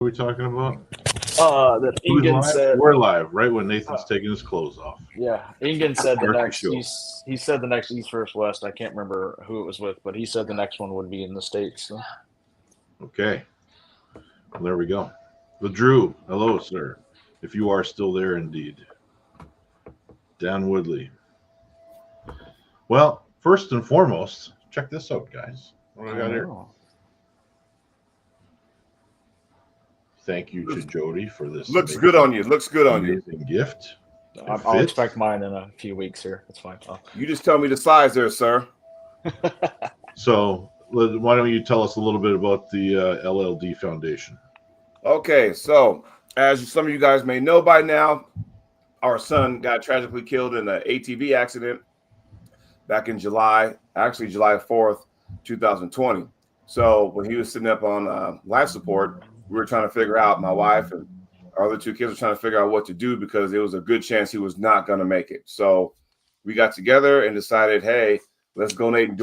What are we talking about? That Who's Ingen live? said. We're live, right when Nathan's taking his clothes off. Yeah, Ingen said the Start the next show. East. He said the next East versus West. I can't remember who it was with, but he said the next one would be in the States. So. Okay. Well, there we go. The Drew. Hello, sir. If you are still there, indeed. Dan Woodley. Well, first and foremost, check this out, guys. What do I got here? Thank you to Jody for this. Looks good on you. Looks good on you. Amazing gift. I'll expect mine in a few weeks here. That's fine. You just tell me the size there, sir. So why don't you tell us a little bit about the LLD Foundation? Okay, so as some of you guys may know by now, our son got tragically killed in an ATV accident back in July 4th, 2020. So when he was sitting up on life support, we were trying to figure out, my wife and our other two kids were trying to figure out what to do because there was a good chance he was not going to make it. So we got together and decided, hey, let's donate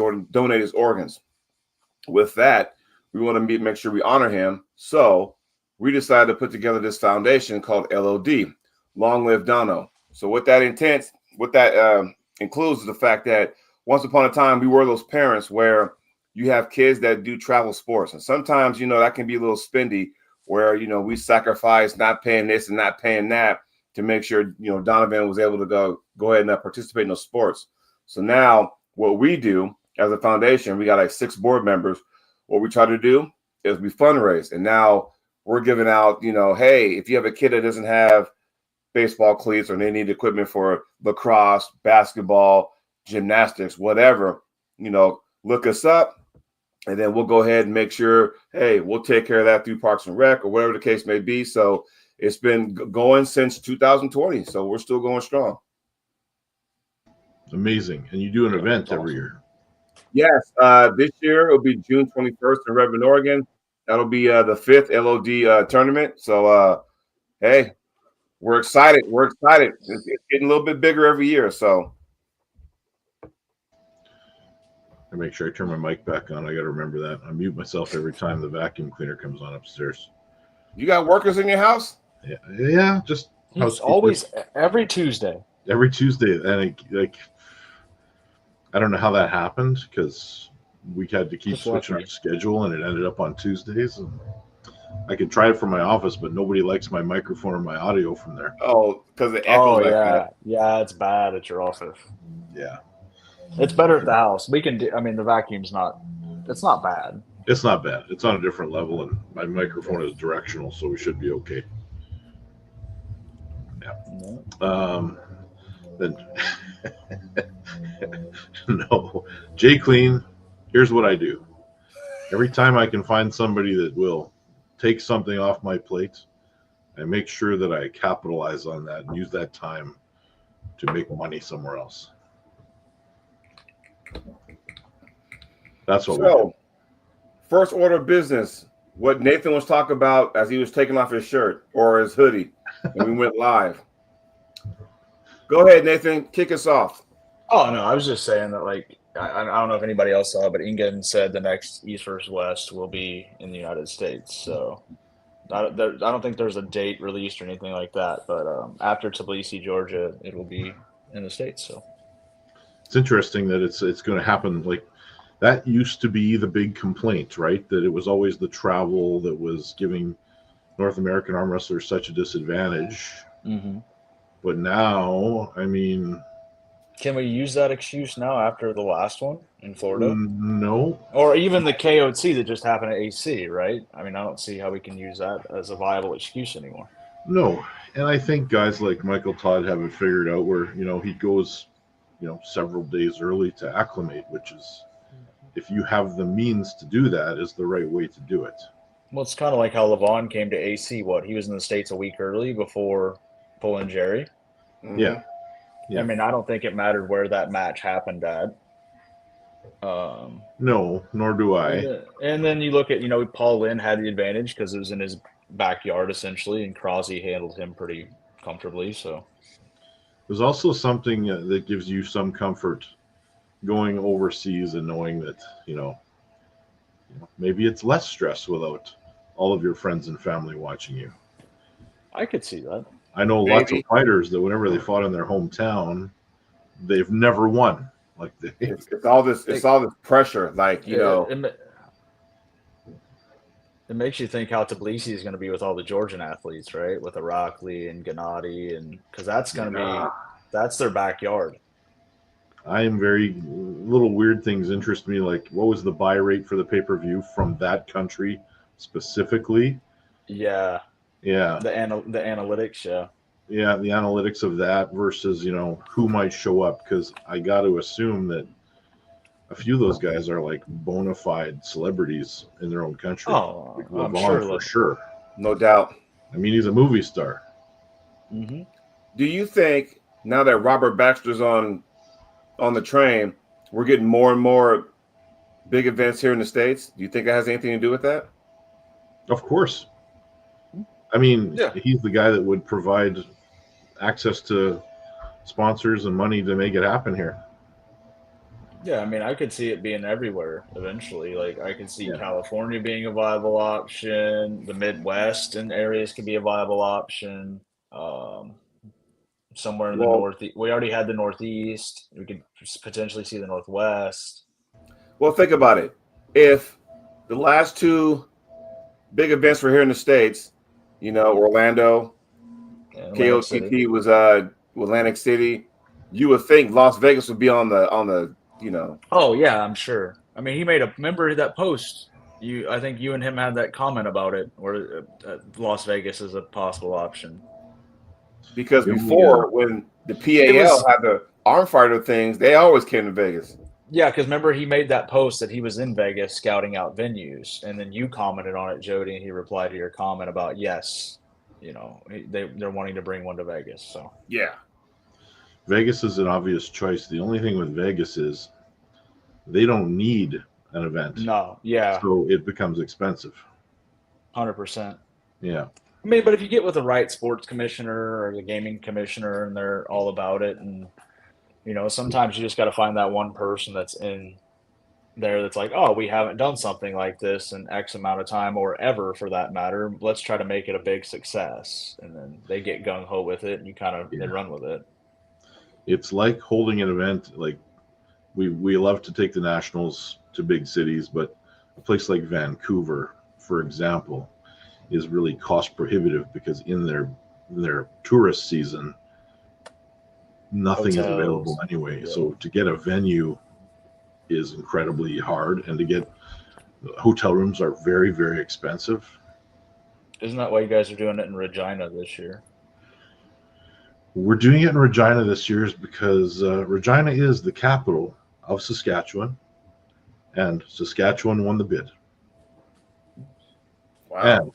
his organs. With that, we want to make sure we honor him. So we decided to put together this foundation called LOD, Long Live Dono. So what that includes is the fact that once upon a time, we were those parents where you have kids that do travel sports. And sometimes, that can be a little spendy where, we sacrifice not paying this and not paying that to make sure, Donovan was able to go ahead and participate in those sports. So now what we do as a foundation, we got like 6 board members. What we try to do is we fundraise. And now we're giving out, hey, if you have a kid that doesn't have baseball cleats or they need equipment for lacrosse, basketball, gymnastics, whatever, look us up. And then we'll go ahead and make sure, hey, we'll take care of that through Parks and Rec or whatever the case may be. So it's been going since 2020. So we're still going strong. Amazing. And you do an event every year. Yes. This year it'll be June 21st in Redmond, Oregon. That'll be the 5th LOD tournament. So, hey, we're excited. It's getting a little bit bigger every year. So. I make sure I turn my mic back on. I got to remember that. I mute myself every time the vacuum cleaner comes on upstairs. You got workers in your house? Yeah. Just he's always every Tuesday. Every Tuesday, and I don't know how that happened because we had to keep switching our schedule, and it ended up on Tuesdays. And I could try it from my office, but nobody likes my microphone or my audio from there. Oh, because it echoes. Yeah, it's bad at your office. Yeah. It's better at the house. We can do. I mean, the vacuum's not. It's not bad. It's not bad. It's on a different level, and my microphone is directional, so we should be okay. Yeah. Then no, Jay Clean. Here's what I do. Every time I can find somebody that will take something off my plate, I make sure that I capitalize on that and use that time to make money somewhere else. That's what we do. First order of business, what Nathan was talking about as he was taking off his shirt or his hoodie when we went live. Go ahead, Nathan. Kick us off. Oh, no. I was just saying that, I don't know if anybody else saw, but Ingen said the next East versus West will be in the United States. So I don't think there's a date released or anything like that. But after Tbilisi, Georgia, it will be in the States. So. It's interesting that it's going to happen. That used to be the big complaint, right? That it was always the travel that was giving North American arm wrestlers such a disadvantage. Mm-hmm. But now, I mean, can we use that excuse now after the last one in Florida? No. Or even the KOT that just happened at AC, right? I mean, I don't see how we can use that as a viable excuse anymore. No, and I think guys like Michael Todd have it figured out where he goes several days early to acclimate, which is, if you have the means to do that, is the right way to do it. Well, it's kind of like how Levon came to AC. He was in the States a week early before pulling Jerry. Mm-hmm. Yeah. I mean, I don't think it mattered where that match happened at. No, nor do I. And then you look at, Paul Lynn had the advantage because it was in his backyard essentially, and Krause handled him pretty comfortably. So there's also something that gives you some comfort going overseas and knowing that maybe it's less stress without all of your friends and family watching you. I could see that. I know Maybe. lots of fighters that whenever they fought in their hometown, they've never won. Like It's all this pressure, like It makes you think how Tbilisi is going to be with all the Georgian athletes, right? With Irakli and Gennady, and because that's going to be that's their backyard. I am very little weird things interest me. Like, what was the buy rate for the pay-per-view from that country specifically? Yeah, Yeah, the analytics, yeah, the analytics of that versus who might show up, because I got to assume that a few of those guys are like bona fide celebrities in their own country. Oh, like I'm Levon, sure. for sure. no doubt. I mean, he's a movie star. Mm-hmm. Do you think now that Robert Baxter's on the train, we're getting more and more big events here in the States? Do you think that has anything to do with that? Of course. I mean, Yeah. he's the guy that would provide access to sponsors and money to make it happen here. Yeah, I mean, I could see it being everywhere eventually. Like, I could see California being a viable option. The Midwest and areas could be a viable option. Somewhere in the Northeast. We already had the Northeast. We could potentially see the Northwest. Well, think about it. If the last two big events were here in the States, Orlando, KOTT was Atlantic City, you would think Las Vegas would be on the. Oh yeah, I'm sure. I mean, he remember that post. I think you and him had that comment about it, where Las Vegas is a possible option. Because before, when the PAL had the arm fighter things, they always came to Vegas. Yeah, because remember he made that post that he was in Vegas scouting out venues, and then you commented on it, Jody, and he replied to your comment about yes, they're wanting to bring one to Vegas. So yeah. Vegas is an obvious choice. The only thing with Vegas is they don't need an event. No, yeah. So it becomes expensive. 100%. Yeah. I mean, but if you get with the right sports commissioner or the gaming commissioner and they're all about it, and sometimes you just got to find that one person that's in there that's like, oh, we haven't done something like this in X amount of time or ever for that matter. Let's try to make it a big success. And then they get gung-ho with it and you kind of they run with it. It's like holding an event. Like we love to take the nationals to big cities, but a place like Vancouver, for example, is really cost prohibitive because in their tourist season, nothing is available anyway. Yeah. So to get a venue is incredibly hard, and to get hotel rooms are very, very expensive. Isn't that why you guys are doing it in Regina this year? We're doing it in Regina this year because Regina is the capital of Saskatchewan, and Saskatchewan won the bid. Wow. And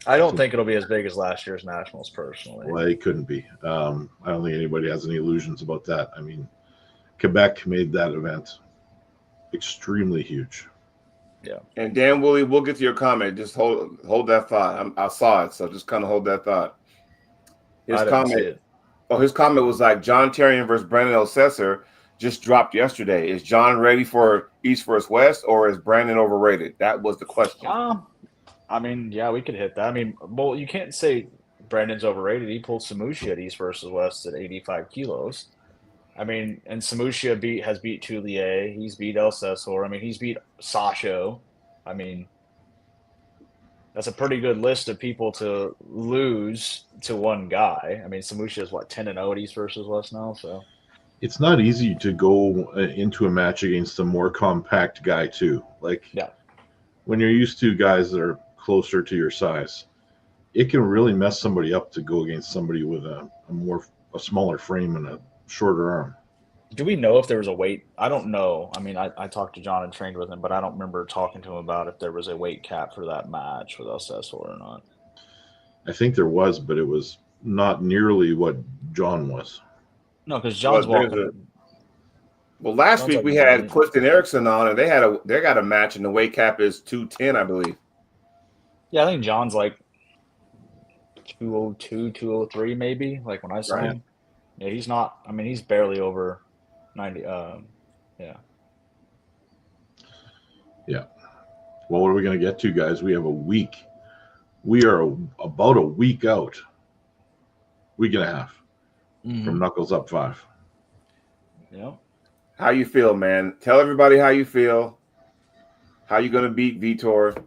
I don't think it'll be as big as last year's Nationals, personally. Well, it couldn't be. I don't think anybody has any illusions about that. I mean, Quebec made that event extremely huge. Yeah. And Dan Woolley, we'll get to your comment. Just hold that thought. I saw it, so just kind of hold that thought. His comment was like John Terrian versus Brandon Elsesser just dropped yesterday. Is John ready for East versus West, or is Brandon overrated? That was the question. I mean, yeah, we could hit that. I mean, well, you can't say Brandon's overrated. He pulled Samushi at East versus West at 85 kilos. I mean, and Samushi has beat Tullier. He's beat El Cesor. I mean, he's beat Sasho. I mean, that's a pretty good list of people to lose to one guy. I mean, Samushi is 10-0 at East versus West now, so. It's not easy to go into a match against a more compact guy too. When you're used to guys that are closer to your size, it can really mess somebody up to go against somebody with a smaller frame and a shorter arm. Do we know if there was a weight? I don't know. I mean, I talked to John and trained with him, but I don't remember talking to him about if there was a weight cap for that match with El Cesor or not. I think there was, but it was not nearly what John was. No, because John's walking. Well, last week we had Clifton Erickson on, and they got a match, and the weight cap is 210, I believe. Yeah, I think John's 202, 203, maybe. When I saw him, yeah, he's not. I mean, he's barely over 90. Yeah. Yeah. Well, what are we going to get to, guys? We have a week we are about a week out, week and a half from Knuckles Up 5. Yeah. How you feel, man? Tell everybody how you feel. How you gonna beat Vitor?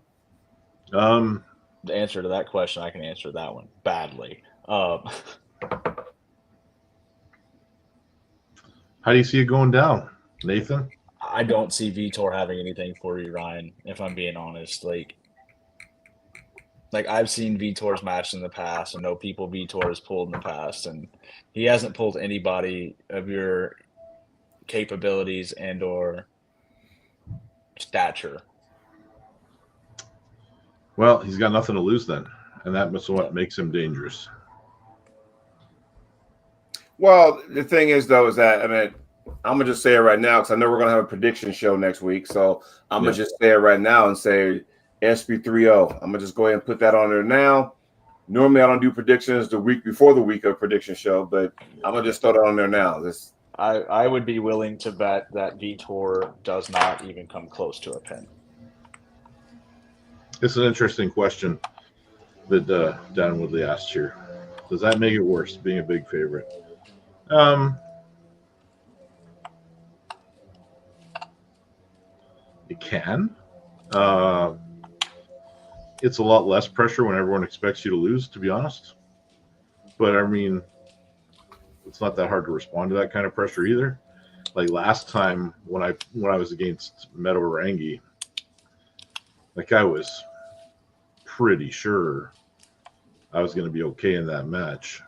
The answer to that question, I can answer that one badly. How do you see it going down, Nathan? I don't see Vitor having anything for you, Ryan, if I'm being honest. Like I've seen Vitor's match in the past and know people Vitor has pulled in the past, and he hasn't pulled anybody of your capabilities and or stature. Well, he's got nothing to lose then, and that's what makes him dangerous. Well, the thing is, though, is that, I mean, I'm going to just say it right now because I know we're going to have a prediction show next week. So I'm going to just say it right now and say SB30. I'm going to just go ahead and put that on there now. Normally, I don't do predictions the week before the week of prediction show, but I'm going to just throw that on there now. I would be willing to bet that Vitor does not even come close to a pin. It's an interesting question that Dan Woodley asked here. Does that make it worse, being a big favorite? It can. It's a lot less pressure when everyone expects you to lose, to be honest. But I mean, it's not that hard to respond to that kind of pressure either. Like last time when I was against Meadow Rangi, like I was pretty sure I was going to be okay in that match.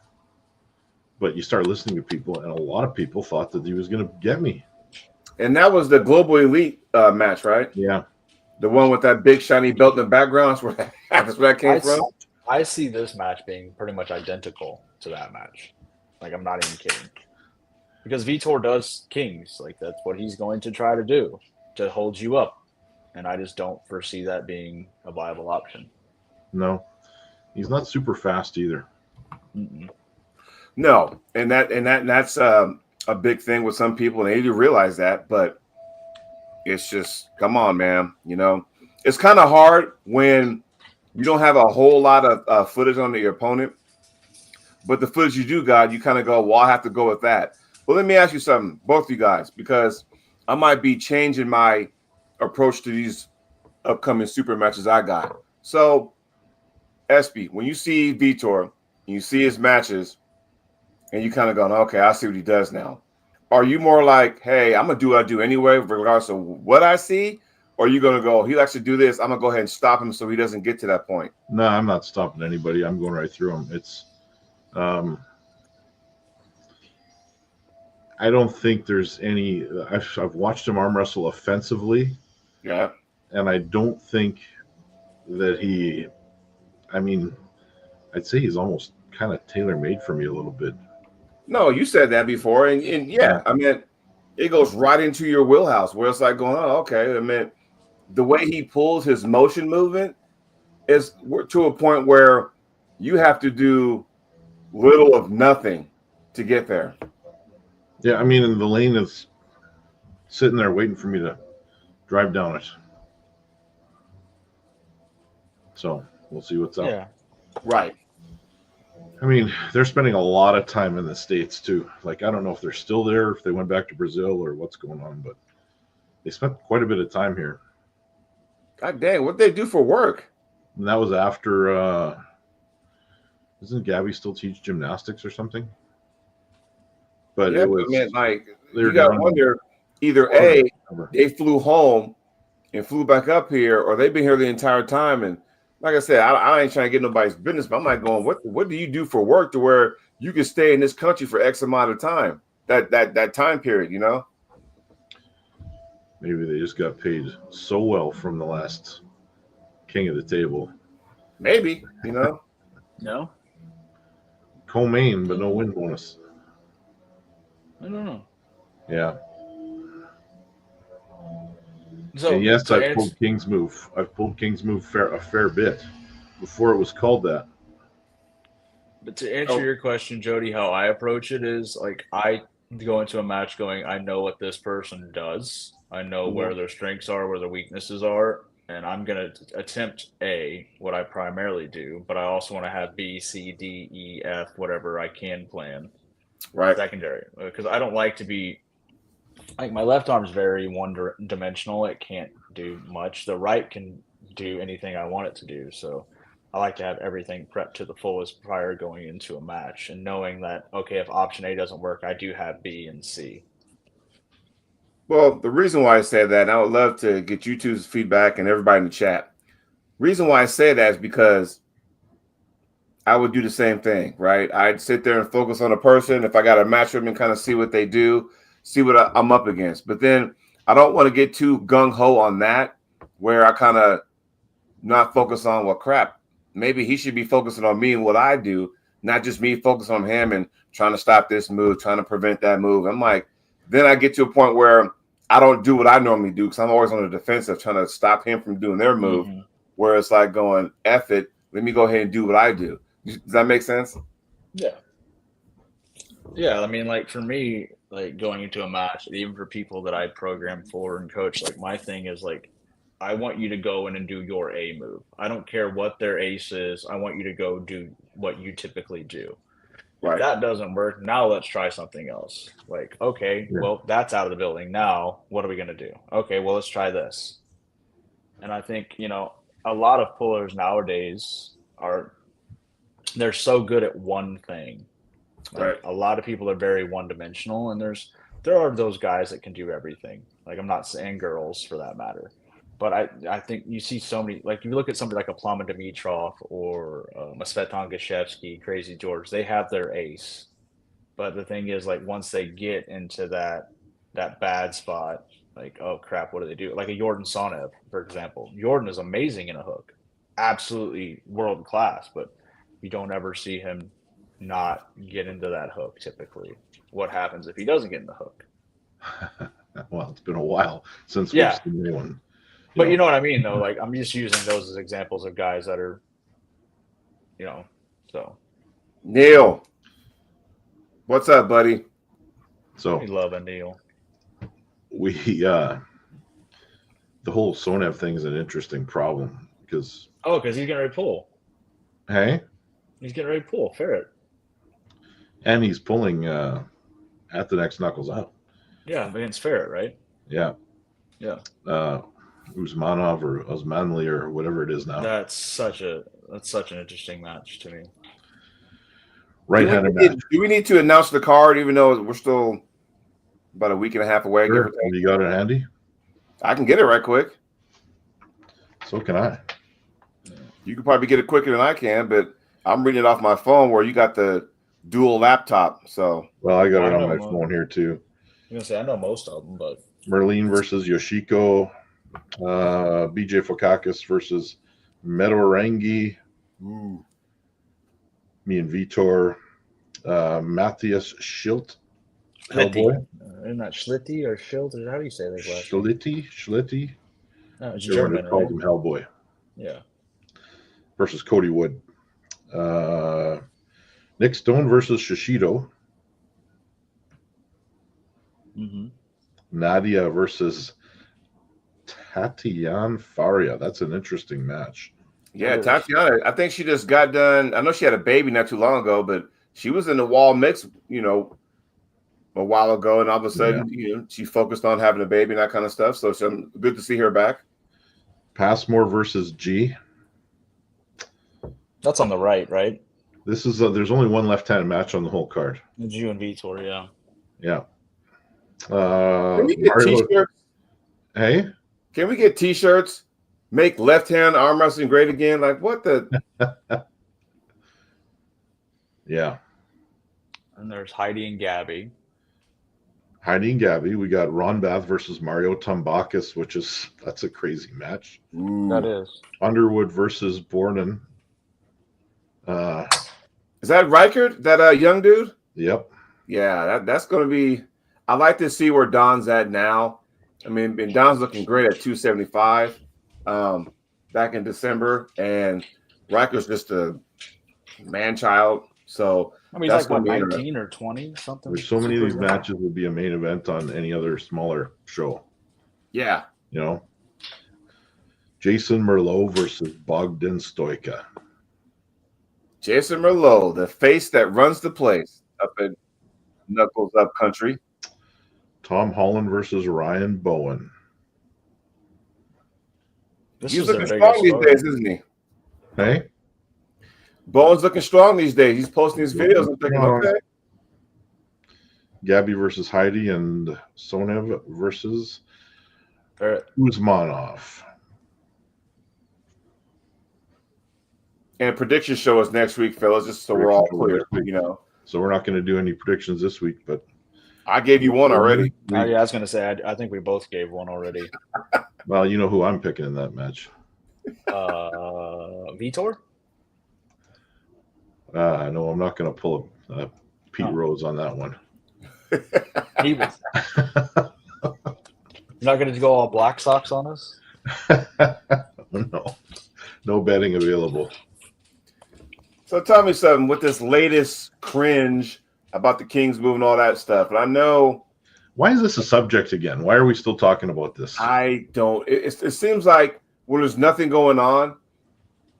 But you start listening to people, and a lot of people thought that he was going to get me. And that was the Global Elite match, right? Yeah. The one with that big shiny belt in the background. That's where that came from. I see this match being pretty much identical to that match. Like, I'm not even kidding. Because Vitor does Kings. Like, that's what he's going to try to do, to hold you up. And I just don't foresee that being a viable option. No. He's not super fast either. Mm-mm. No. And that's a big thing with some people, and they need to realize that, but it's just, come on, man. You know, it's kind of hard when you don't have a whole lot of footage on your opponent, but the footage you do got, you kind of go, well, I have to go with that. Well, let me ask you something, both of you guys, because I might be changing my approach to these upcoming super matches I got. So, SB, when you see Vitor, you see his matches, and you kind of going, okay, I see what he does now. Are you more like, hey, I'm going to do what I do anyway, regardless of what I see? Or are you going to go, he likes to do this, I'm going to go ahead and stop him so he doesn't get to that point? No, I'm not stopping anybody. I'm going right through him. It's, I don't think there's any, I've watched him arm wrestle offensively. Yeah. And I don't think that he, I mean, I'd say he's almost kind of tailor-made for me a little bit. No, you said that before, and yeah, I mean, it goes right into your wheelhouse where it's like going, oh, okay. I mean, the way he pulls his motion movement is to a point where you have to do little of nothing to get there. Yeah, I mean, and the lane is sitting there waiting for me to drive down it. So we'll see what's up. Yeah, right. I mean, they're spending a lot of time in the States too. Like, I don't know if they're still there, if they went back to Brazil or what's going on, but they spent quite a bit of time here. God dang, what they do for work? And that was after, doesn't Gabby still teach gymnastics or something? But yeah, it was, I mean, like, you got to wonder, either A, they flew home and flew back up here, or they've been here the entire time. And like I said, I ain't trying to get nobody's business, but I'm like going, what do you do for work to where you can stay in this country for X amount of time? That time period, you know? Maybe they just got paid so well from the last king of the table. Maybe, you know? No? Co-main, but no win bonus. I don't know. Yeah. So, and yes, I've pulled King's Move. I've pulled King's Move a fair bit before it was called that. But to answer your question, Jody, how I approach it is like I go into a match going, I know what this person does. I know where their strengths are, where their weaknesses are. and I'm going to attempt A, what I primarily do, but I also want to have B, C, D, E, F, whatever I can plan Right. secondary, because I don't like to be like my left arm is very one-dimensional. It can't do much. The right can do anything I want it to do. So I like to have everything prepped to the fullest prior going into a match, and knowing that okay, if option A doesn't work, I do have B and C. Well, the reason why I say that, and I would love to get you two's feedback and everybody in the chat. Reason why I say that is because I would do the same thing, right? I'd sit there and focus on a person. If I got a match with them and kind of see what they do, see what I'm up against. But then I don't want to get too gung-ho on that, where I kind of not focus on, well, crap, maybe he should be focusing on me and what I do, not just me focusing on him and trying to stop this move, trying to prevent that move. I'm like, then I get to a point where I don't do what I normally do because I'm always on the defensive trying to stop him from doing their move, where it's like going, F it, let me go ahead and do what I do. Does that make sense? Yeah. Yeah, I mean, like for me, like going into a match, even for people that I program for and coach, like my thing is like, I want you to go in and do your A move. I don't care what their ace is. I want you to go do what you typically do. If that doesn't work, now let's try something else. Like, okay, well, that's out of the building. Now, what are we going to do? Okay, well, let's try this. And I think, you know, a lot of pullers nowadays they're so good at one thing. Like, a lot of people are very one-dimensional, and there are those guys that can do everything. Like, I'm not saying girls for that matter. But I think you see so many, like you look at somebody like a Plama Dimitrov or a Svetlana Gashevsky, Crazy George, they have their ace. But the thing is, like once they get into that bad spot, like, oh crap, what do they do? Like a Jordan Sonev, for example. Jordan is amazing in a hook. Absolutely world class, but you don't ever see him not get into that hook typically. What happens if he doesn't get in the hook? Well, it's been a while since we've seen anyone. But you know what I mean, though? Like, I'm just using those as examples of guys that are, you know, so. Neil, what's up, buddy? So we love a Neil. The whole Sonev thing is an interesting problem because. Oh, because he's getting ready to pull. Hey? He's getting ready to pull, Ferret. And he's pulling at the next Knuckles Out. Yeah, against Ferret, right? Yeah. Yeah. Usmanov or Osmanli or whatever it is now. That's such an interesting match to me. Right-handed match. Do we need to announce the card even though we're still about a week and a half away? Sure. You got it handy? I can get it right quick. So can I. You can probably get it quicker than I can, but I'm reading it off my phone where you got the dual laptop. So well, I got it on my phone here too. I'm gonna say I know most of them, but Merlin versus Yoshiko, BJ Fokakis versus Medorangi, me and Vitor, Matthias Schilt, Hellboy. Isn't that Schlitty or Schilt? How do you say that? Schlitty. No, it's German, called him Hellboy. Yeah. Versus Cody Wood. Nick Stone versus Shishido. Nadia versus Tatiana Faria. That's an interesting match. Yeah, Tatiana. I think she just got done. I know she had a baby not too long ago, but she was in the wall mix, you know, a while ago, and all of a sudden, you know, she focused on having a baby and that kind of stuff. So it's good to see her back. Passmore versus G. That's on the right? This is there's only one left-handed match on the whole card. It's you and Vitor, yeah. Yeah. Can we get T-shirts? Hey? Can we get T-shirts? Make left-hand arm wrestling great again? Like, what the? Yeah. And there's Heidi and Gabby. We got Ron Bath versus Mario Tambakis, that's a crazy match. Ooh. That is. Underwood versus Bornen. Is that Reichert, that young dude? Yep. Yeah, that's going to be. I like to see where Don's at now. I mean, Don's looking great at 275 back in December, and Reichert's just a man-child. So I mean, he's like, what, 19 or 20, something? There's so many of these matches would be a main event on any other smaller show. Yeah. You know? Jason Merlot versus Bogdan Stoica. Jason Merlot, the face that runs the place up in Knuckles Up Country. Tom Holland versus Ryan Bowen. He's looking strong these days, isn't he? Hey? Bowen's looking strong these days. He's posting his videos. I'm thinking, okay. Gabby versus Heidi and Sonev versus Uzmanov. And prediction show is next week, fellas, just so we're all clear, So we're not going to do any predictions this week, but I gave you one already. Yeah, I was going to say, I think we both gave one already. Well, you know who I'm picking in that match. Vitor? No, I'm not going to pull a Pete Rose on that one. He was. You're not going to go all Black Sox on us? No betting available. So tell me something with this latest cringe about the Kings move and all that stuff. And I know. Why is this a subject again? Why are we still talking about this? I don't. It seems like when there's nothing going on,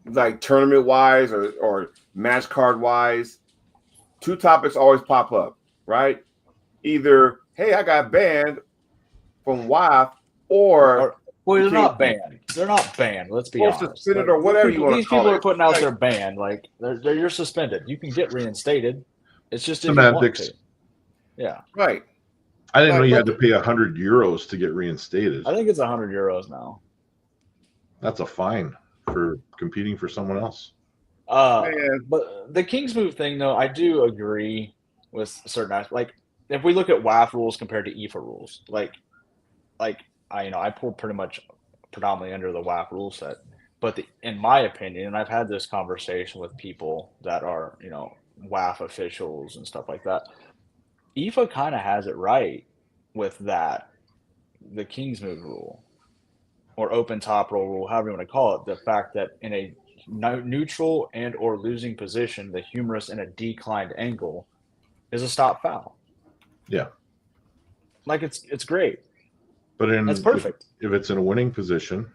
like tournament wise or match card wise, two topics always pop up, right? Either, hey, I got banned from WAF, or well, they're not banned. They're not banned. Let's be honest. Suspended or whatever you want to call it. These people are putting out their ban. Like you're suspended. You can get reinstated. It's just semantics. Yeah. Right. I didn't know you had to pay €100 to get reinstated. I think it's €100 now. That's a fine for competing for someone else. But the Kings move thing, though, I do agree with certain aspects. Like if we look at WAF rules compared to EFA rules, like I pulled pretty much predominantly under the WAF rule set. But in my opinion, and I've had this conversation with people that are, WAF officials and stuff like that, EFA kind of has it right with that, the Kings move rule or open top roll rule, however you want to call it, the fact that in a neutral and or losing position, the humerus in a declined angle is a stop foul. Yeah. Like it's great. But that's perfect. If it's in a winning position,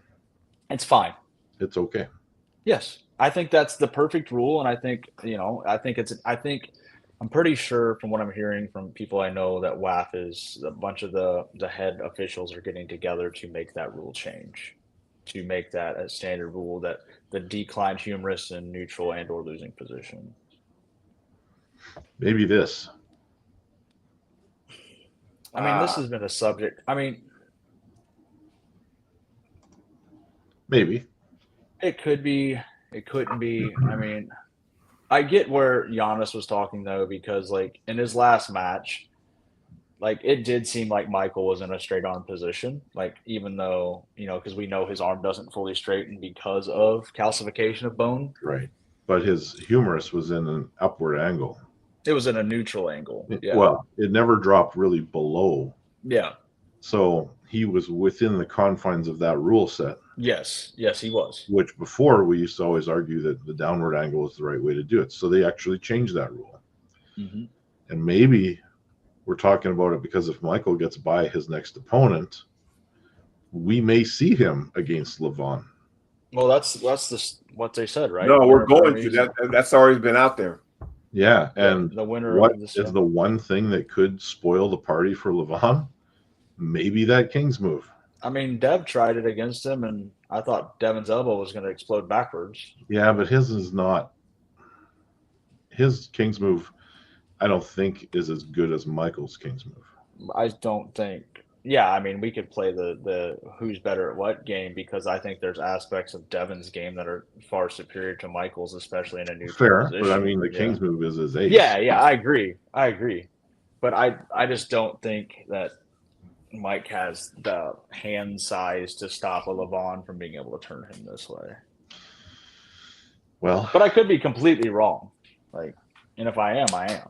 it's fine. It's okay. Yes. I think that's the perfect rule. And I think, I'm pretty sure from what I'm hearing from people I know that WAF is a bunch of the head officials are getting together to make that rule change, to make that a standard rule that the declined humerus in neutral and or losing position. Maybe this. I mean, this has been a subject. I mean, maybe. It could be. It couldn't be. I mean, I get where Giannis was talking, though, because, like, in his last match, like, it did seem like Michael was in a straight arm position. Like, even though, because we know his arm doesn't fully straighten because of calcification of bone. Right. But his humerus was in an upward angle. It was in a neutral angle. Yeah. Well, it never dropped really below. Yeah. So he was within the confines of that rule set. Yes, he was. Which before we used to always argue that the downward angle is the right way to do it. So they actually changed that rule. Mm-hmm. And maybe we're talking about it because if Michael gets by his next opponent, we may see him against Levon. Well, that's what they said, right? No, we're going to. That's already been out there. Yeah, and the winner what is the one thing that could spoil the party for Levon? Maybe that Kings move. I mean, Dev tried it against him, and I thought Devin's elbow was going to explode backwards. Yeah, but his is not. His Kings move, I don't think, is as good as Michael's Kings move. I don't think. Yeah, I mean, we could play the who's better at what game because I think there's aspects of Devin's game that are far superior to Michael's, especially in a neutral position. But I mean, the Kings move is his ace. Yeah, I agree. But I just don't think that Mike has the hand size to stop a Levon from being able to turn him this way. Well, but I could be completely wrong. And if I am, I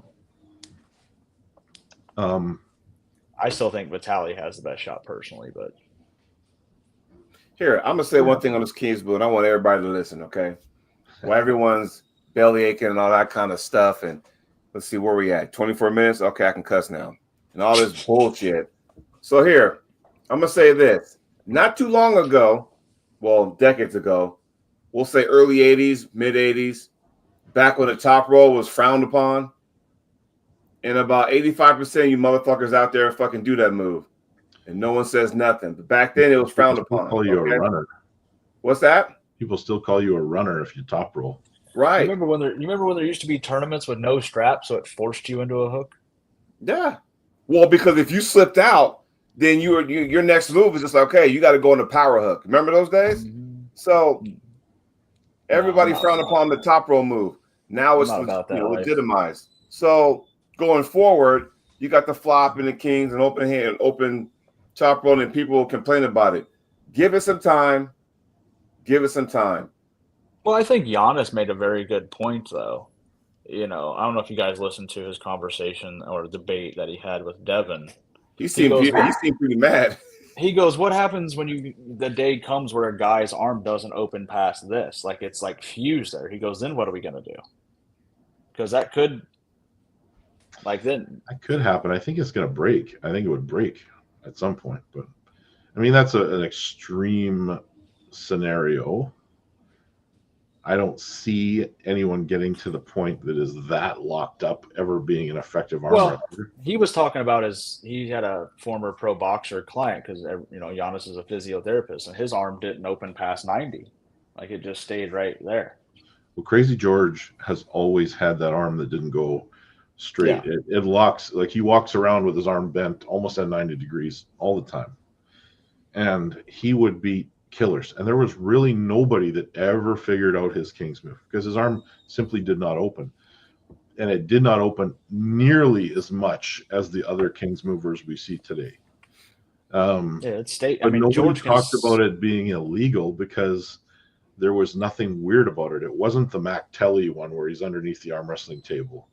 am. I still think Vitaly has the best shot personally, but here I'm gonna say one thing on this Kings move, and I want everybody to listen, okay? Well, everyone's belly aching and all that kind of stuff, and let's see where we at. 24 minutes, okay, I can cuss now, and all this bullshit. So here, I'm gonna say this. Not too long ago, well, decades ago, we'll say early 80s, mid 80s, back when the top roll was frowned upon. And about 85% of you motherfuckers out there fucking do that move. And no one says nothing. But back then it was frowned upon. Call you a runner. What's that? People still call you a runner if you top roll. Right. You remember when there used to be tournaments with no strap, so it forced you into a hook? Yeah. Well, because if you slipped out, then your next move is just like, okay, you got to go in the power hook. Remember those days? Mm-hmm. So everybody frowned upon the top roll move. Now it's legitimized. So going forward, you got the flop and the kings and open hand, open top roll, and people complain about it. Give it some time. Give it some time. Well, I think Giannis made a very good point, though. I don't know if you guys listened to his conversation or debate that he had with Devin. He seemed pretty mad. He goes, "What happens when the day comes where a guy's arm doesn't open past this? Like it's like fused there." He goes, "Then what are we gonna do?" Because that could, that could happen. I think it's gonna break. I think it would break at some point, but I mean that's an extreme scenario. I don't see anyone getting to the point that is that locked up ever being an effective arm wrestler. He was talking about he had a former pro boxer client because Giannis is a physiotherapist and his arm didn't open past 90, like it just stayed right there. Well, Crazy George has always had that arm that didn't go straight. Yeah. It locks, like he walks around with his arm bent almost at 90 degrees all the time, and he would beat killers, and there was really nobody that ever figured out his king's move because his arm simply did not open, and it did not open nearly as much as the other king's movers we see today. Nobody George talked about it being illegal because there was nothing weird about it. It wasn't the Mac Telly one where he's underneath the arm wrestling table.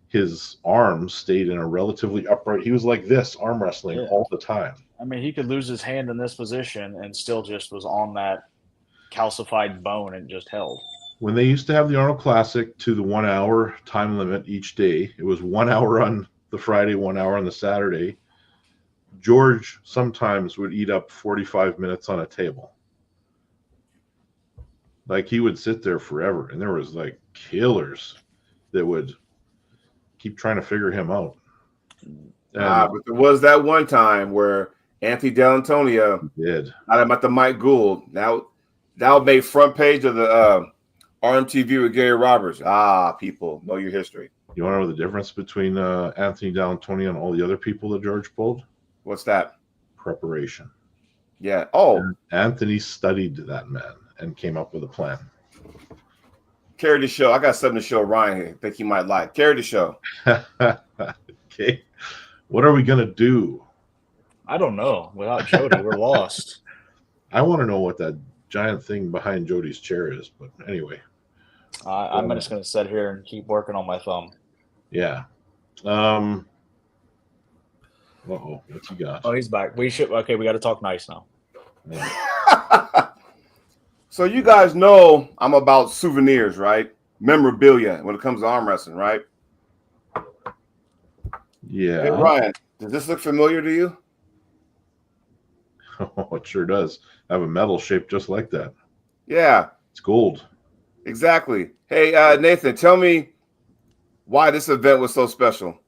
His arms stayed in a relatively upright. He was like this arm wrestling all the time. I mean, he could lose his hand in this position and still just was on that calcified bone and just held. When they used to have the Arnold Classic to the 1 hour time limit each day, it was 1 hour on the Friday, 1 hour on the Saturday. George sometimes would eat up 45 minutes on a table. Like he would sit there forever, and there was like killers that would keep trying to figure him out. But there was that one time where Anthony D'Antonio did. I'm at the Mike Gould. Now that would make front page of the RMTV with Gary Roberts. People know your history. You want to know the difference between Anthony D'Antonio and all the other people that George pulled? What's that? Preparation. Yeah. Oh, and Anthony studied that man and came up with a plan. Carry the show. I got something to show Ryan here. I think he might like. Carry the show. Okay. What are we going to do? I don't know. Without Jody, we're lost. I want to know what that giant thing behind Jody's chair is, but anyway. I'm just going to sit here and keep working on my thumb. Yeah. Uh-oh. What's he got? Oh, he's back. We got to talk nice now. Yeah. So you guys know I'm about souvenirs, right? Memorabilia when it comes to arm wrestling, right? Yeah. Hey, Ryan, does this look familiar to you? Oh, it sure does. I have a medal shaped just like that. Yeah. It's gold. Exactly. Hey, Nathan, tell me why this event was so special.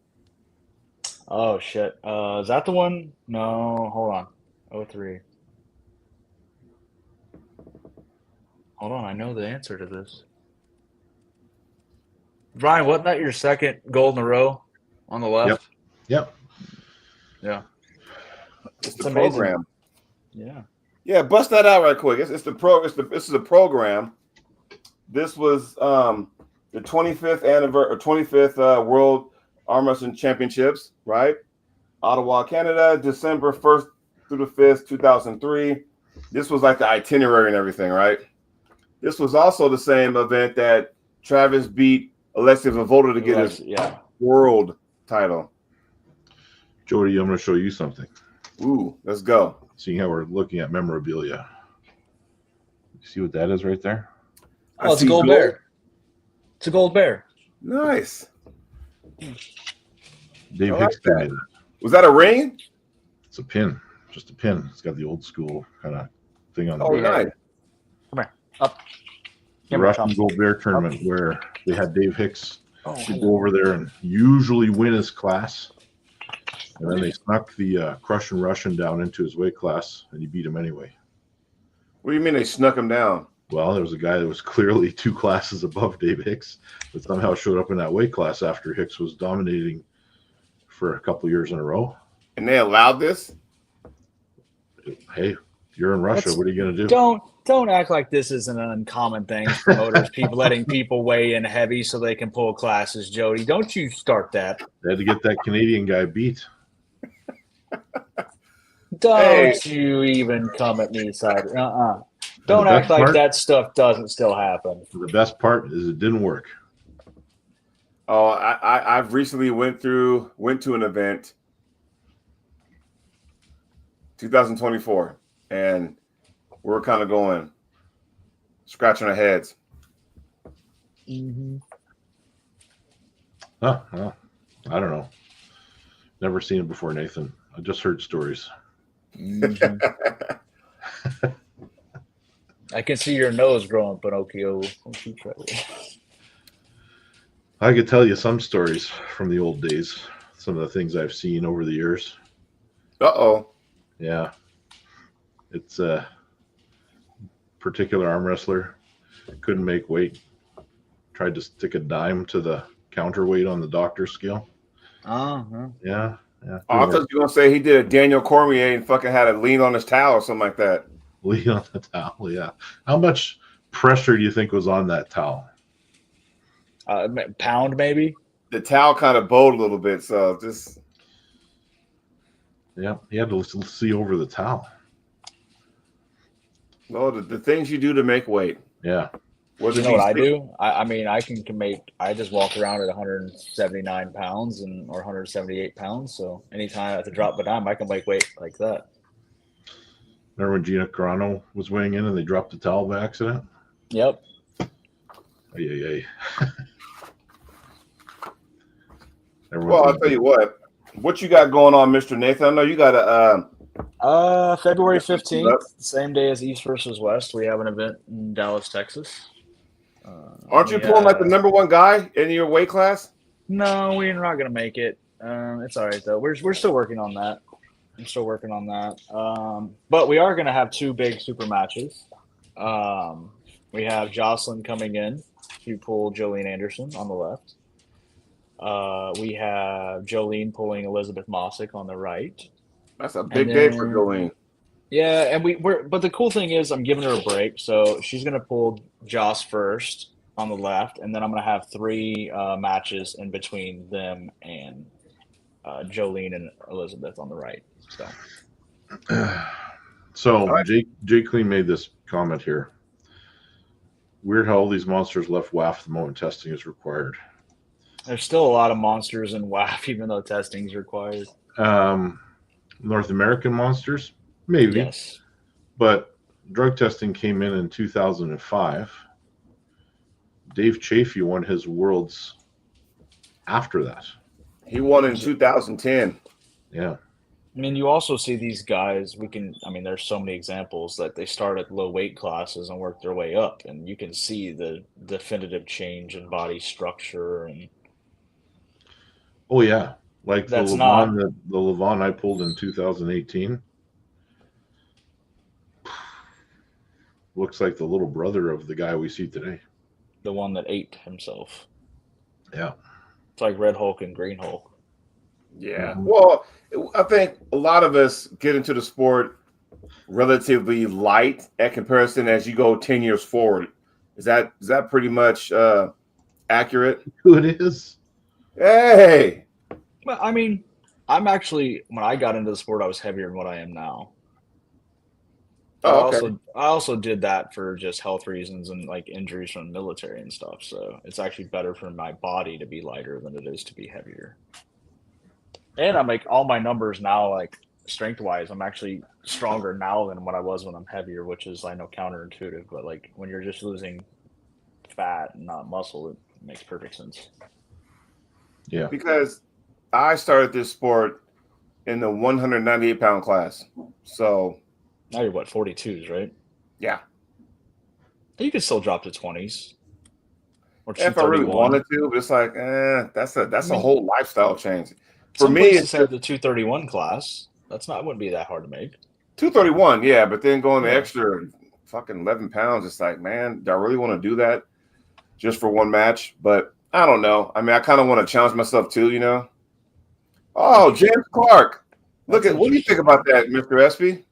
Oh, shit. Is that the one? No, hold on. 03. Hold on, I know the answer to this. Brian, wasn't that your second gold in a row on the left? Yep. Yeah. It's the program. Yeah. Yeah, bust that out right quick. This is a program. This was the 25th anniversary or 25th World Arm Wrestling Championships, right? Ottawa, Canada, December 1st through the 5th, 2003. This was like the itinerary and everything, right? This was also the same event that Travis beat Alexei Vovoda to get his world title. Jody, I'm going to show you something. Ooh, let's go. Seeing how we're looking at memorabilia. You see what that is right there? Oh, it's a gold bear. It's a gold bear. Nice. Dave Hicks made it. Was that a ring? It's a pin. Just a pin. It's got the old school kind of thing on the back. Nice. Come here. Up. The Russian Gold Bear tournament where they had Dave Hicks go over there and usually win his class. And then they snuck the Crushing Russian down into his weight class, and he beat him anyway. What do you mean they snuck him down? Well, there was a guy that was clearly 2 classes above Dave Hicks, but somehow showed up in that weight class after Hicks was dominating for a couple years in a row. And they allowed this? Hey, you're in Russia. What are you going to do? Don't act like this isn't an uncommon thing. Promoters, letting people weigh in heavy so they can pull classes. Jody, don't you start that. They had to get that Canadian guy beat. Don't you even come at me, side. Don't act like that stuff doesn't still happen. The best part is it didn't work. Oh, I've recently went to an event, 2024, and we're kind of going, scratching our heads. Mm-hmm. Oh, well, I don't know. Never seen it before, Nathan. I just heard stories. Mm-hmm. I can see your nose growing, Pinocchio. I could tell you some stories from the old days, some of the things I've seen over the years. Uh-oh. Yeah. It's a particular arm wrestler. Couldn't make weight. Tried to stick a dime to the counterweight on the doctor's scale. Uh-huh. Yeah. Oh, I thought you were going to say he did a Daniel Cormier and fucking had a lean on his towel or something like that. Lean on the towel, yeah. How much pressure do you think was on that towel? Pound, maybe? The towel kind of bowed a little bit, so just... Yeah, he had to see over the towel. Well, the things you do to make weight. Yeah. You know what I do? I just walk around at 179 pounds or 178 pounds. So anytime I have to drop a dime, I can make weight like that. Remember when Gina Carano was weighing in and they dropped the towel by accident? Yep. Ay. Well, I'll tell you what you got going on, Mr. Nathan? I know you got a February 15th, same day as East versus West. We have an event in Dallas, Texas. Aren't you pulling like the number 1 guy in your weight class? No, we're not going to make it. It's all right, though. We're still working on that. I'm still working on that. But we are going to have 2 big super matches. We have Jocelyn coming in to pull Jolene Anderson on the left. We have Jolene pulling Elizabeth Mossick on the right. That's a big day for Jolene. Yeah, and but the cool thing is I'm giving her a break, so she's gonna pull Joss first on the left, and then I'm gonna have 3 matches in between them and Jolene and Elizabeth on the right. So right. Jake Clean made this comment here. Weird how all these monsters left WAF the moment testing is required. There's still a lot of monsters in WAF, even though testing is required. North American monsters, maybe. Yes. But drug testing came in 2005. Dave Chafee won his worlds after that. He won in 2010. Yeah. I mean, you also see these guys, there's so many examples that they start at low weight classes and work their way up, and you can see the definitive change in body structure. And oh, yeah. Like the Levon I pulled in 2018 looks like the little brother of the guy we see today. The one that ate himself. Yeah. It's like Red Hulk and Green Hulk. Yeah. Well, I think a lot of us get into the sport relatively light at comparison as you go 10 years forward. Is that pretty much accurate? It is. Hey. But I mean, I'm actually, when I got into the sport, I was heavier than what I am now. Oh, okay. I also did that for just health reasons and like injuries from the military and stuff. So it's actually better for my body to be lighter than it is to be heavier. And I'm like all my numbers now, like strength wise, I'm actually stronger now than what I was when I'm heavier, which is, I know, counterintuitive, but like when you're just losing fat and not muscle, it makes perfect sense. Yeah. Because I started this sport in the 198 pound class. So now you're what, 42s, right? Yeah. You could still drop to 20s or If I really 231. wanted to, but it's like, that's a whole lifestyle change. For Some me, places it's have the 231 class. Wouldn't be that hard to make. 231, yeah, but then going the Yeah. extra fucking 11 pounds, it's like, man, do I really want to do that just for one match? But I don't know. I mean, I kind of want to challenge myself too, you know. Oh, James Clark. What do you think about that, Mr. Espy?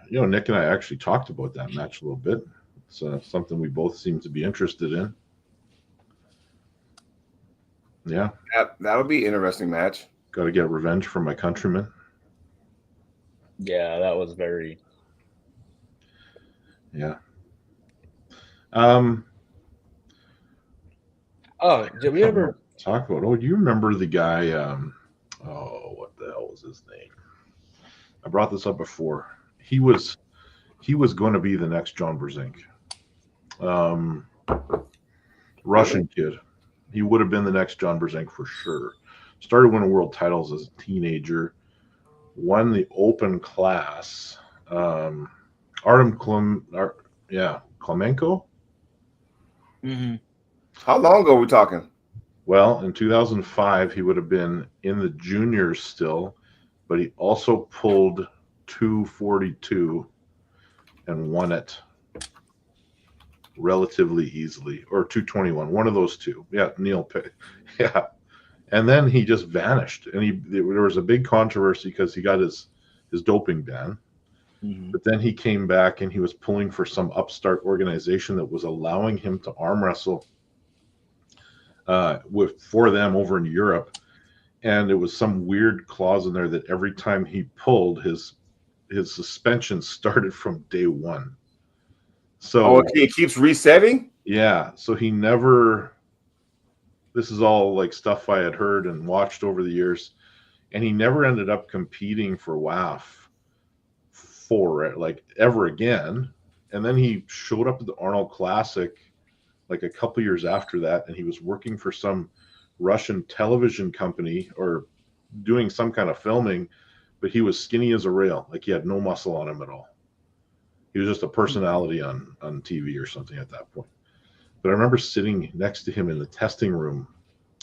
Nick and I actually talked about that match a little bit. It's something we both seem to be interested in. Yeah. That'll be an interesting match. Got to get revenge for my countrymen. Yeah, that was very. Yeah. Oh, did we ever talk about? Oh, do you remember the guy? What the hell was his name? I brought this up before. He was going to be the next John Brzenk. Russian kid. He would have been the next John Brzenk for sure. Started winning world titles as a teenager. Won the open class. Artem Klemenko. Mm-hmm. How long ago are we talking? Well, in 2005, he would have been in the juniors still, but he also pulled 242 and won it relatively easily, or 221, one of those two. Yeah, Neil picked. Yeah. And then he just vanished. And there was a big controversy because he got his doping ban. Mm-hmm. But then he came back and he was pulling for some upstart organization that was allowing him to arm wrestle for them over in Europe. And it was some weird clause in there that every time he pulled, his suspension started from day one. So it keeps resetting? Yeah. So he never. This is all like stuff I had heard and watched over the years, and he never ended up competing for WAF for it, like ever again. And then he showed up at the Arnold Classic like a couple years after that, and he was working for some Russian television company or doing some kind of filming, but he was skinny as a rail. Like he had no muscle on him at all. He was just a personality on TV or something at that point. But I remember sitting next to him in the testing room.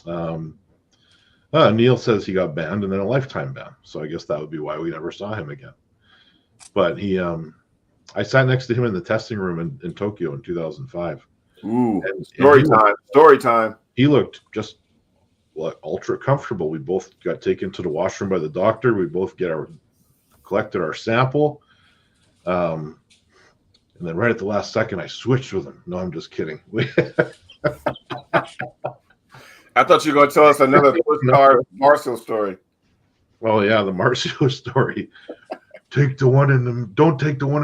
Neil says he got banned and then a lifetime ban. So I guess that would be why we never saw him again. But I sat next to him in the testing room in Tokyo in 2005. Ooh, story time. He looked just ultra comfortable. We both got taken to the washroom by the doctor. We both collected our sample. And then right at the last second, I switched with him. No, I'm just kidding. I thought you were going to tell us another Marcio story. Oh, yeah, the Marcio story. Don't take the one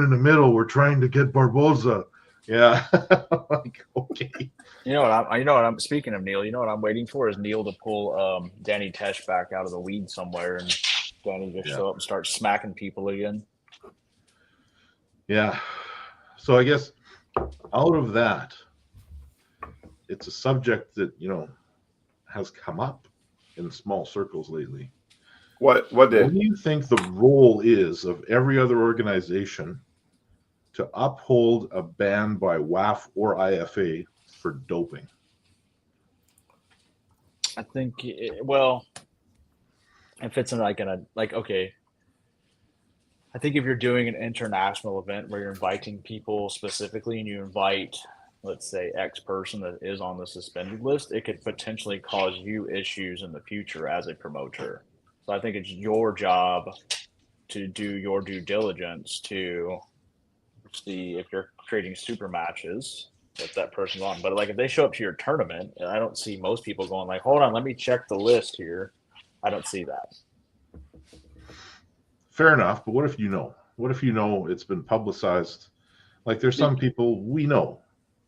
in the middle. We're trying to get Barboza. Yeah. Like, okay. Speaking of Neil, you know what I'm waiting for is Neil to pull Danny Tesh back out of the weed somewhere and Danny just show up and start smacking people again. Yeah. So I guess out of that, it's a subject that, has come up in small circles lately. What do you think the role is of every other organization to uphold a ban by WAF or IFA for doping? I think, if it's okay. I think if you're doing an international event where you're inviting people specifically and you invite, let's say, X person that is on the suspended list, it could potentially cause you issues in the future as a promoter. So I think it's your job to do your due diligence to see if you're creating super matches that person's on. But like if they show up to your tournament, and I don't see most people going like, hold on, let me check the list here. I don't see that. Fair enough, but what if you know? What if it's been publicized? Like there's some people we know.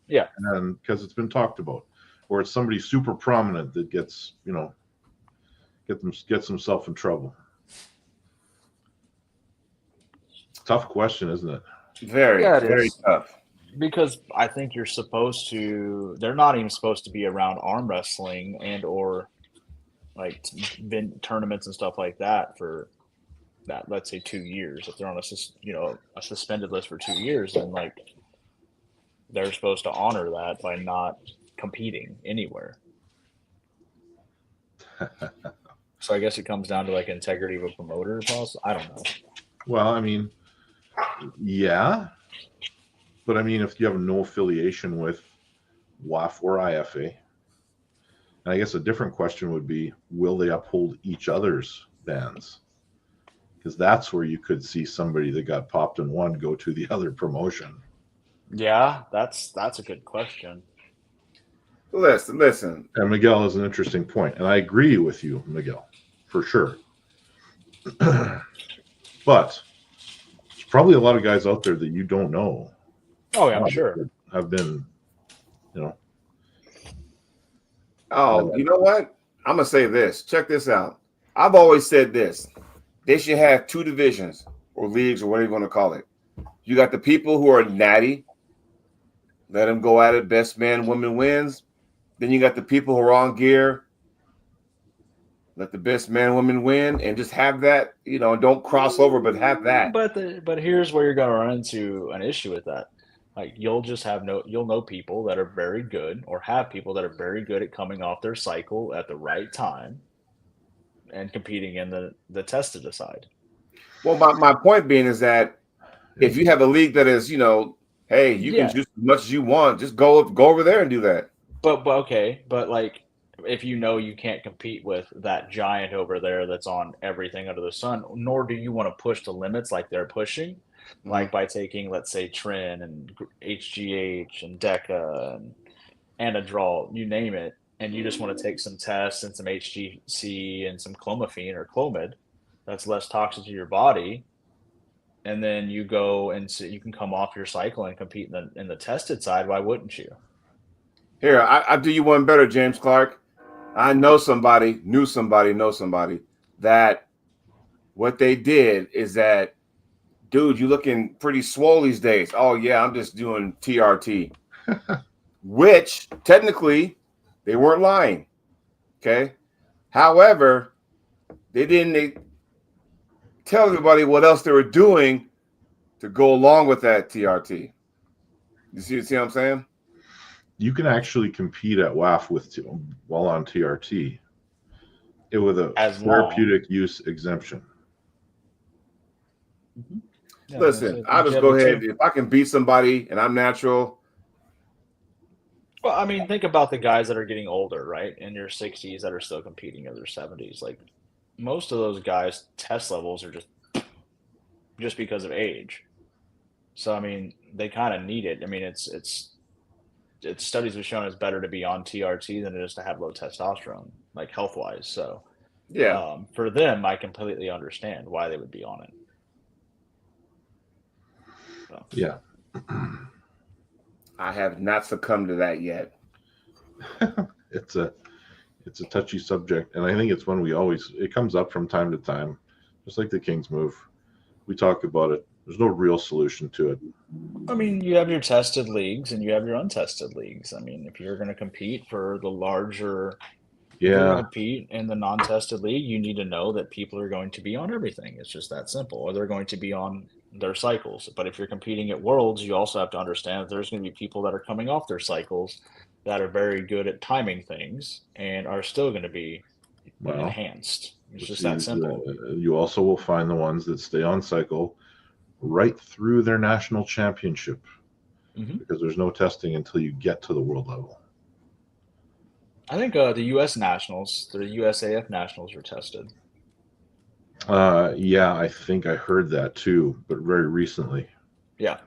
Yeah. And because it's been talked about. Or it's somebody super prominent that gets himself in trouble. Tough question, isn't it? Very, very tough. Because I think they're not even supposed to be around arm wrestling and or like tournaments and stuff like that for that, let's say 2 years. If they're on a suspended list for 2 years, then like they're supposed to honor that by not competing anywhere. So I guess it comes down to like integrity of a promoter. I don't know. Well, I mean, yeah, but I mean, if you have no affiliation with WAF or IFA, and I guess a different question would be, will they uphold each other's bans? Because that's where you could see somebody that got popped in one go to the other promotion. Yeah, that's a good question. Listen. And Miguel is an interesting point, and I agree with you, Miguel, for sure. But there's probably a lot of guys out there that you don't know. Oh yeah, I'm sure. Have been, you know. Oh, you know what? I'm gonna say this. Check this out. I've always said this. They should have two divisions or leagues or whatever you want to call it. You got the people who are natty. Let them go at it. Best man, woman wins. Then you got the people who are on gear. Let the best man, woman win, and just have that. You know, don't cross over, but have that. But here's where you're gonna run into an issue with that. Like you'll know people that are very good, or have people that are very good at coming off their cycle at the right time and competing in the tested side. Well, my point being is that if you have a league that is, you know, hey, you can juice as much as you want, just go over there and do that. But okay, but like if you know you can't compete with that giant over there that's on everything under the sun, nor do you want to push the limits like they're pushing, like by taking, let's say, Trin and HGH and Deca and Anadrol, you name it, and you just want to take some tests and some HGC and some clomiphene or Clomid that's less toxic to your body, and then you go and so you can come off your cycle and compete in the tested side. Why wouldn't you? Here, I'll do you one better, James Clark. I know somebody that what they did is that, dude, you looking pretty swole these days. Oh, yeah, I'm just doing TRT. Which, technically, they weren't lying. Okay? However, they didn't tell everybody what else they were doing to go along with that TRT. You see what I'm saying? You can actually compete at WAF while on TRT with a therapeutic use exemption. Mm-hmm. Yeah, listen, I'll just go ahead. If I can beat somebody and I'm natural. Well, I mean, think about the guys that are getting older, right? In their 60s that are still competing in their 70s. Like most of those guys' test levels are just because of age. So, I mean, they kind of need it. I mean, it's studies have shown it's better to be on TRT than it is to have low testosterone, like health-wise. So, yeah, for them, I completely understand why they would be on it. So. Yeah. I have not succumbed to that yet. It's a touchy subject, and I think it's one it comes up from time to time, just like the King's move. We talk about it. There's no real solution to it. I mean, you have your tested leagues and you have your untested leagues. I mean, if you're going to compete for the larger, if you're going to compete in the non-tested league, you need to know that people are going to be on everything. It's just that simple, or they're going to be on their cycles. But if you're competing at Worlds, you also have to understand that there's going to be people that are coming off their cycles that are very good at timing things and are still going to be enhanced. It's just that simple. You also will find the ones that stay on cycle right through their national championship, because there's no testing until you get to the world level. I think the U.S. nationals, the USAF nationals, are tested. Yeah, I think I heard that too, but very recently. Yeah.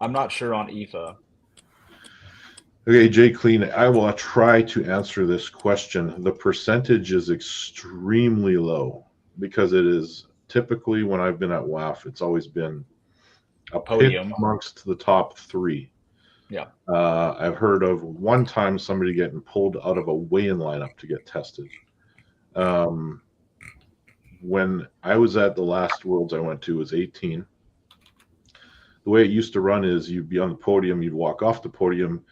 I'm not sure on IFA. Okay, Jay Clean, I will try to answer this question. The percentage is extremely low because it is typically, when I've been at WAF, it's always been a podium amongst the top three. Yeah. I've heard of one time somebody getting pulled out of a weigh-in lineup to get tested. When I was at the last Worlds I went to was 18. The way it used to run is you'd be on the podium, you'd walk off the podium,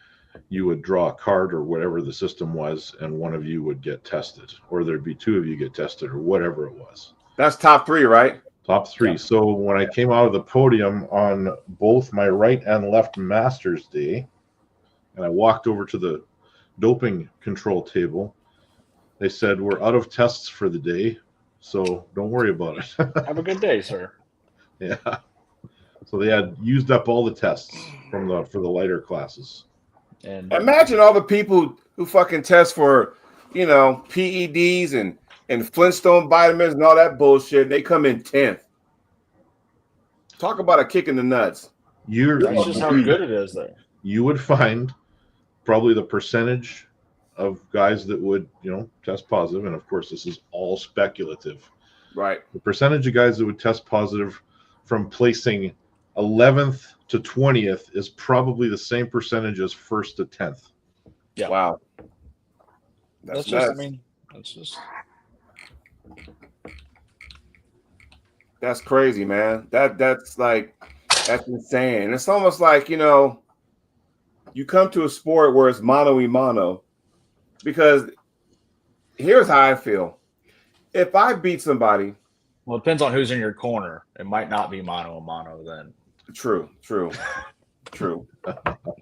you would draw a card or whatever the system was, and one of you would get tested, or there'd be two of you get tested, or whatever it was. That's top three, right? Top 3. Yeah. So when I came out of the podium on both my right and left Masters Day, and I walked over to the doping control table, they said, we're out of tests for the day, so don't worry about it. Have a good day, sir. Yeah. So they had used up all the tests for the lighter classes. And imagine all the people who fucking test for, PEDs and Flintstone vitamins and all that bullshit. They come in 10th. Talk about a kick in the nuts. that's just how good it is there. You would find probably the percentage of guys that would, test positive, and of course this is all speculative. Right. The percentage of guys that would test positive from placing 11th to 20th is probably the same percentage as 1st to 10th. Yeah. Wow. That's just, I mean, that's crazy, man. That's insane. It's almost like, you come to a sport where it's mano y mano, because here's how I feel. If I beat somebody, well, it depends on who's in your corner. It might not be mano a mano then. True.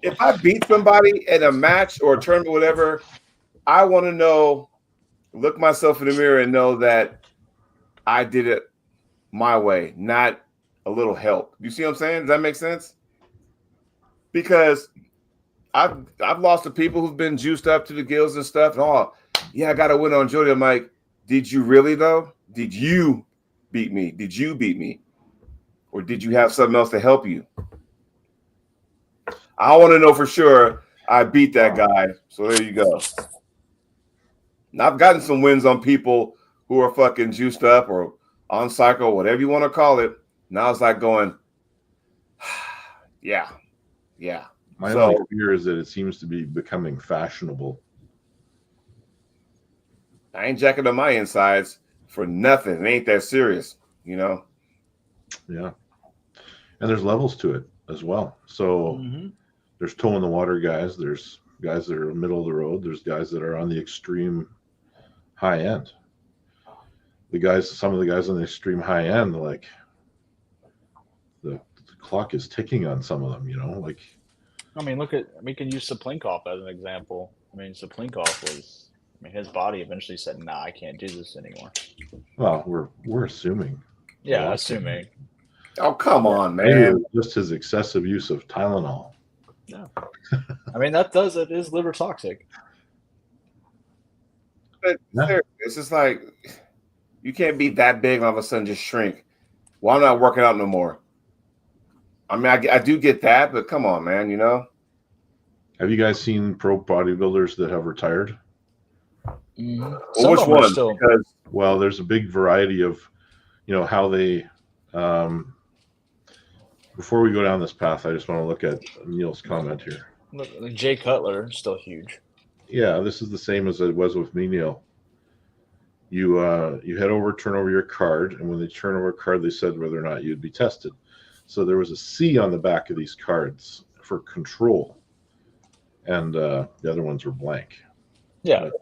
If I beat somebody in a match or a tournament, whatever, I want to look myself in the mirror and know that I did it my way, not a little help. You see what I'm saying? Does that make sense? Because I've lost to people who've been juiced up to the gills and stuff. And I got to win on Jody. I'm like, did you really though? Did you beat me? Did you beat me? Or did you have something else to help you? I want to know for sure I beat that guy. So there you go. And I've gotten some wins on people who are fucking juiced up or on cycle, whatever you want to call it. Now it's like going, yeah. My only fear is that it seems to be becoming fashionable. I ain't jacking on my insides for nothing. It ain't that serious, Yeah. And there's levels to it as well. So there's toe in the water guys. There's guys that are middle of the road. There's guys that are on the extreme high end. Some of the guys on the extreme high end, like the clock is ticking on some of them, like. I mean, we can use Saplinkov as an example. I mean, Saplinkov his body eventually said, nah, I can't do this anymore. Well, we're assuming. Yeah, assuming. Oh, come on, man. Maybe it was just his excessive use of Tylenol. Yeah. I mean, it is liver toxic. But it's just like, you can't be that big and all of a sudden just shrink. Well, I'm not working out no more. I mean, I do get that, but come on, man, Have you guys seen pro bodybuilders that have retired? Well, which one? Well, there's a big variety of, how they. Before we go down this path, I just want to look at Neil's comment here. Look, Jay Cutler, still huge. Yeah, this is the same as it was with me, Neil. You head over, turn over your card, and when they turn over a card, they said whether or not you'd be tested. So there was a C on the back of these cards for control, and the other ones were blank. Yeah. But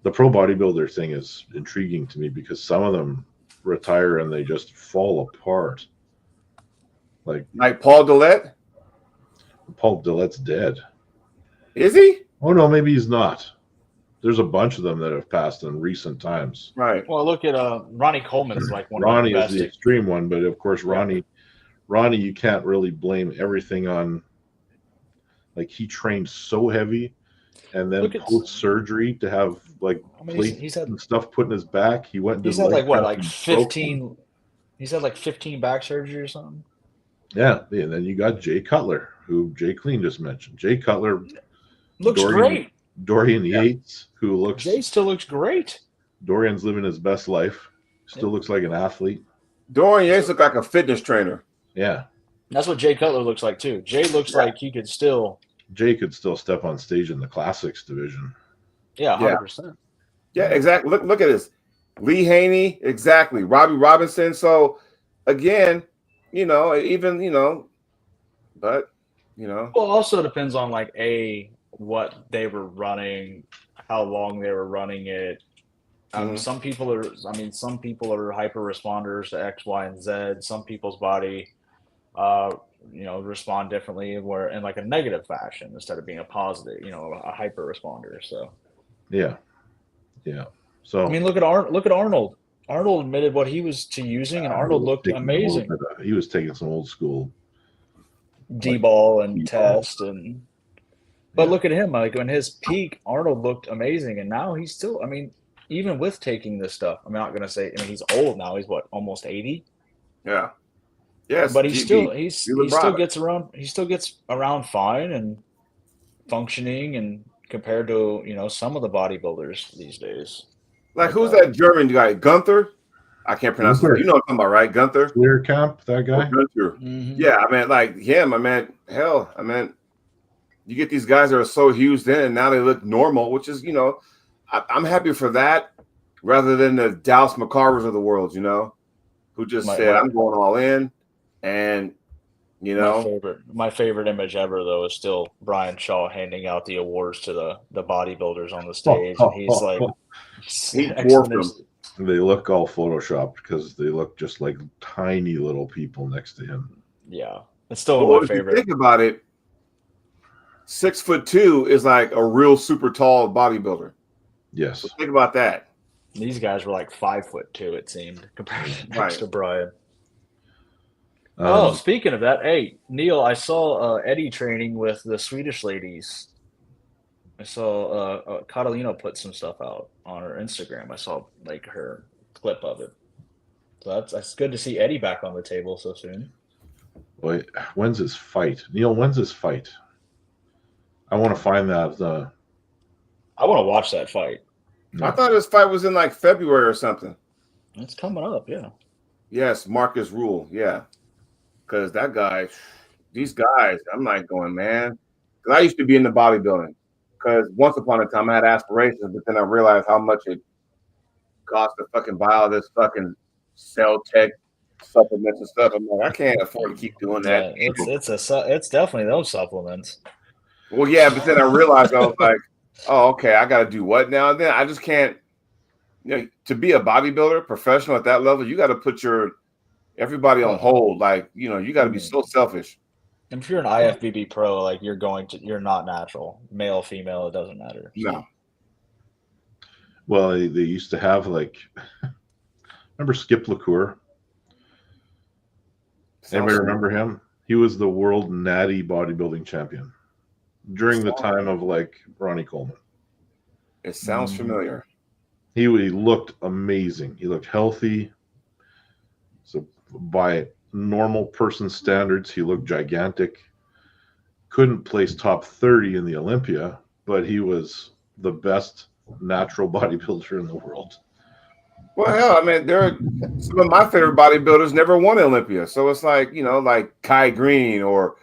the pro bodybuilder thing is intriguing to me because some of them retire and they just fall apart. Like Paul Dillette? Paul Dillette's dead. Is he? Oh, no, maybe he's not. There's a bunch of them that have passed in recent times. Right. Well, look at Ronnie Coleman's like one Ronnie of the best. is the extreme one, but of course, Ronnie, you can't really blame everything on. Like, he trained so heavy, and then post-surgery to have plates and stuff put in his back. He went. He's had like 15. He's had like 15 back surgery or something. Yeah, and then you got Jay Cutler, who Jay Clean just mentioned. Jay Cutler looks great. Dorian Yates, who Jay still looks great. Dorian's living his best life. Still looks like an athlete. Dorian Yates looks like a fitness trainer. Yeah. That's what Jay Cutler looks like too. Jay looks like he could still. Jay could still step on stage in the classics division. Yeah, 100%. Yeah, exactly. Look at this. Lee Haney, exactly. Robbie Robinson. So again, but Well, also depends on what they were running, how long they were running it. Some people are hyper responders to X, Y, and Z. Some people's body, respond differently, where in like a negative fashion instead of being a positive, a hyper responder. So, yeah. So I mean, look at Arnold. Arnold admitted what he was to using, and Arnold looked amazing. He was taking some old school D-ball and test, but look at him. Like in his peak, Arnold looked amazing, and now he's still. I mean, even with taking this stuff, I'm not gonna say. I mean, he's old now. He's what, almost 80? Yeah. Yes. But he still gets around. He still gets around fine and functioning, and compared to some of the bodybuilders these days. Like who's that German guy? Gunther? I can't pronounce it. You know what I'm talking about, right? Gunther? Clear Camp, that guy? Gunther. Yeah, I mean, like him. I mean, hell, you get these guys that are so huge then, and now they look normal, which is, I'm happy for that rather than the Dallas McCarvers of the world, who just said, I'm going all in. And, My favorite image ever, though, is still Brian Shaw handing out the awards to the bodybuilders on the stage. And he's like, he dwarfed them. They look all photoshopped because they look just like tiny little people next to him. Yeah. It's still my favorite. If you think about it, 6'2" is like a real super tall bodybuilder. Yes. So think about that. These guys were like 5'2", it seemed, compared to Brian. Speaking of that, hey, Neil, I saw Eddie training with the Swedish ladies. I saw Catalina put some stuff out on her Instagram. I saw like her clip of it. So that's good to see Eddie back on the table so soon. Wait, when's his fight? Neil, when's his fight? I want to find that. I want to watch that fight. I thought his fight was in like February or something. It's coming up, yeah. Yes, Marcus Rule, yeah. Because that guy, these guys, I'm like going, man. Because I used to be into bodybuilding. Because once upon a time I had aspirations, but then I realized how much it cost to fucking buy all this fucking cell tech supplements and stuff. I'm like, I can't afford to keep doing that. Yeah, it's definitely those supplements. Well, yeah, but then I realized I was like, oh, okay, I got to do what now? And then I just can't. To be a bodybuilder, professional at that level, you got to put everybody on hold. Like, you got to be so selfish. And if you're an IFBB pro, like you're not natural, male, female, it doesn't matter. No. Well, they used to have remember Skip LaCour? Anybody remember him? He was the world natty bodybuilding champion during the time of Ronnie Coleman. It sounds familiar. He looked amazing. He looked healthy. So by normal person standards, he looked gigantic. Couldn't place top 30 in the Olympia, but he was the best natural bodybuilder in the world. Well, hell, I mean, some of my favorite bodybuilders never won Olympia. So it's like, like Kai Green or,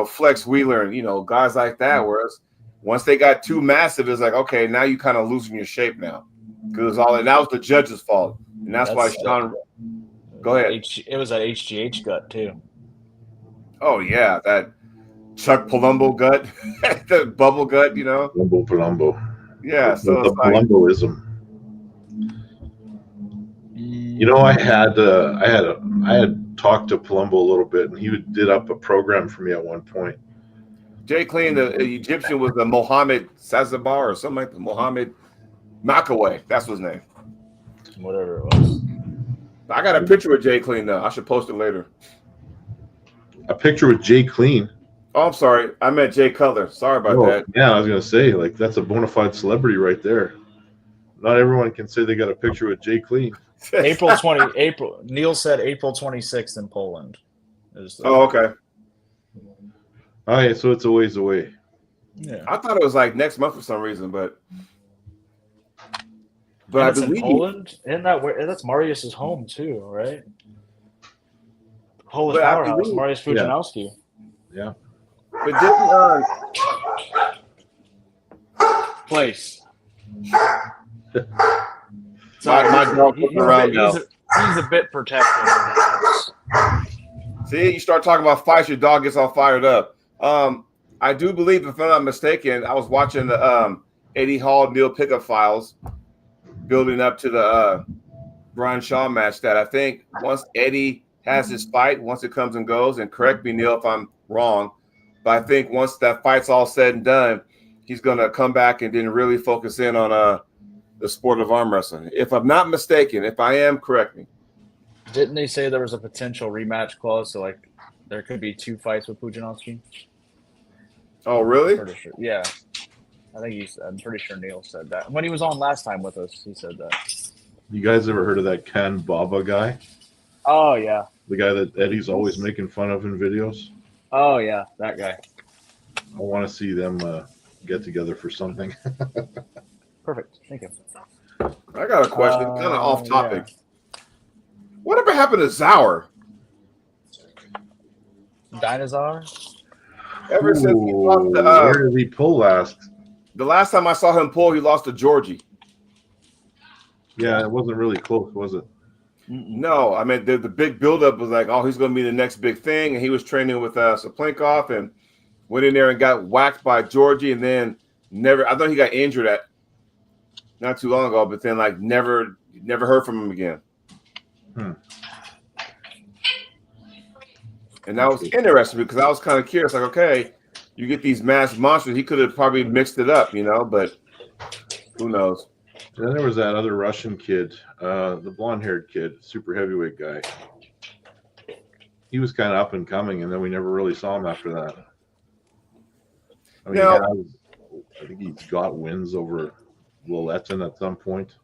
Flex Wheeler and, guys like that. Whereas once they got too massive, it's like, okay, now you kind of losing your shape now. Because that was the judge's fault. And that's why Sean. Go ahead. It was that HGH gut, too. Oh, yeah. That Chuck Palumbo gut, the bubble gut, Palumbo. Yeah. So the Palumboism. I had talked to Palumbo a little bit, and he did up a program for me at one point. Jay Clean, the Egyptian, was the Mohammed Sazabar or something like that. Mohammed Makaway. That's his name. Whatever it was. I got a picture with Jay Clean now. I should post it later. A picture with Jay Clean? Oh, I'm sorry. I meant Jay Cutler. Sorry about that. Yeah, I was going to say, that's a bona fide celebrity right there. Not everyone can say they got a picture with Jay Clean. Neil said April 26th in Poland. Okay. Oh, yeah, so it's a ways away. Yeah. I thought it was next month for some reason, but I believe in Poland. Isn't that where that's Marius's home too, right? Polish powerhouse, Marius Fujinowski. Yeah. But didn't place. My dog looking around now. He's a bit protective. See, you start talking about fights, your dog gets all fired up. I do believe, if I'm not mistaken, I was watching the Eddie Hall Neil Pickup Files, building up to the Brian Shaw match that I think once Eddie has his fight, once it comes and goes, and correct me, Neil, if I'm wrong, but I think once that fight's all said and done, he's going to come back and then really focus in on the sport of arm wrestling. If I'm not mistaken, if I am, correct me. Didn't they say there was a potential rematch clause? So, like, there could be 2 fights with Pudzianowski? Oh, really? Pretty sure. Yeah. I'm pretty sure Neil said that. When he was on last time with us, he said that. You guys ever heard of that Kan Baba guy? Oh, yeah. The guy that Eddie's always making fun of in videos? Oh, yeah, that guy. I want to see them get together for something. Perfect. Thank you. I got a question, kind of off topic. Yeah. Whatever happened to Zauer? Dinosaur? Ever since he lost where did he pull last? The last time I saw him pull, he lost to Georgie. Yeah, it wasn't really close, was it? No, I mean the big buildup was like, oh, he's going to be the next big thing, and he was training with Saplinkov and went in there and got whacked by Georgie, and then never. I thought he got injured at not too long ago, but then like never heard from him again. And that was interesting because I was kind of curious, like, okay, you get these masked monsters. He could have probably mixed it up, but who knows? Then there was that other Russian kid, the blonde-haired kid, super heavyweight guy. He was kind of up and coming, and then we never really saw him after that. I mean, I think he's got wins over Loletin at some point.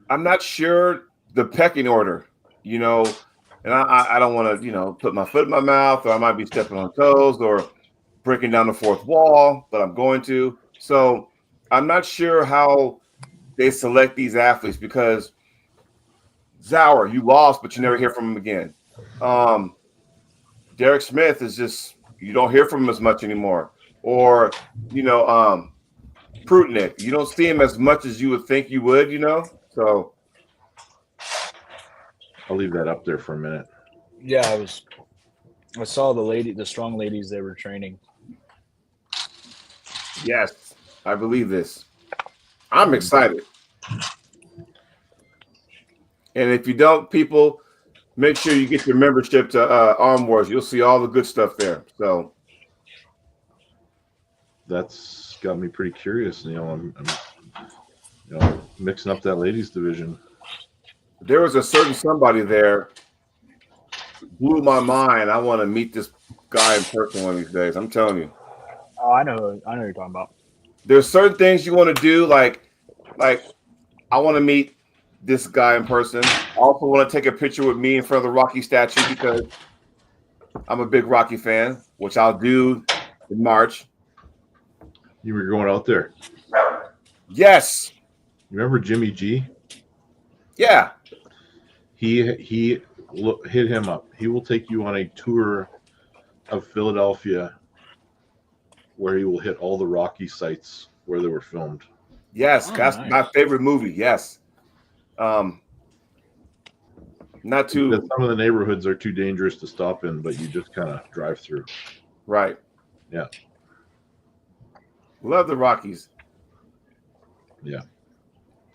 I'm not sure the pecking order, and I don't want to, put my foot in my mouth, or I might be stepping on toes or breaking down the fourth wall, but I'm going to. So I'm not sure how they select these athletes because Zauer, you lost, but you never hear from him again. Derek Smith is just, you don't hear from him as much anymore. Or, Prutnik, you don't see him as much as you would think you would, So I'll leave that up there for a minute. Yeah, I saw the strong ladies they were training. Yes, I believe this. I'm excited. And if you don't, people, make sure you get your membership to Arm Wars. You'll see all the good stuff there. So that's got me pretty curious. I'm mixing up that ladies division. There was a certain somebody there blew my mind. I want to meet this guy in person one of these days. I'm telling you. Oh, I know who you're talking about. There's certain things you want to do, like I want to meet this guy in person. I also want to take a picture with me in front of the Rocky statue because I'm a big Rocky fan, which I'll do in March. You were going out there? Yes. You remember Jimmy G? Yeah. He hit him up. He will take you on a tour of Philadelphia where he will hit all the Rocky sites where they were filmed. Yes, that's nice. My favorite movie. Yes. Not too. Because some of the neighborhoods are too dangerous to stop in, but you just kind of drive through. Right. Yeah. Love the Rockies. Yeah.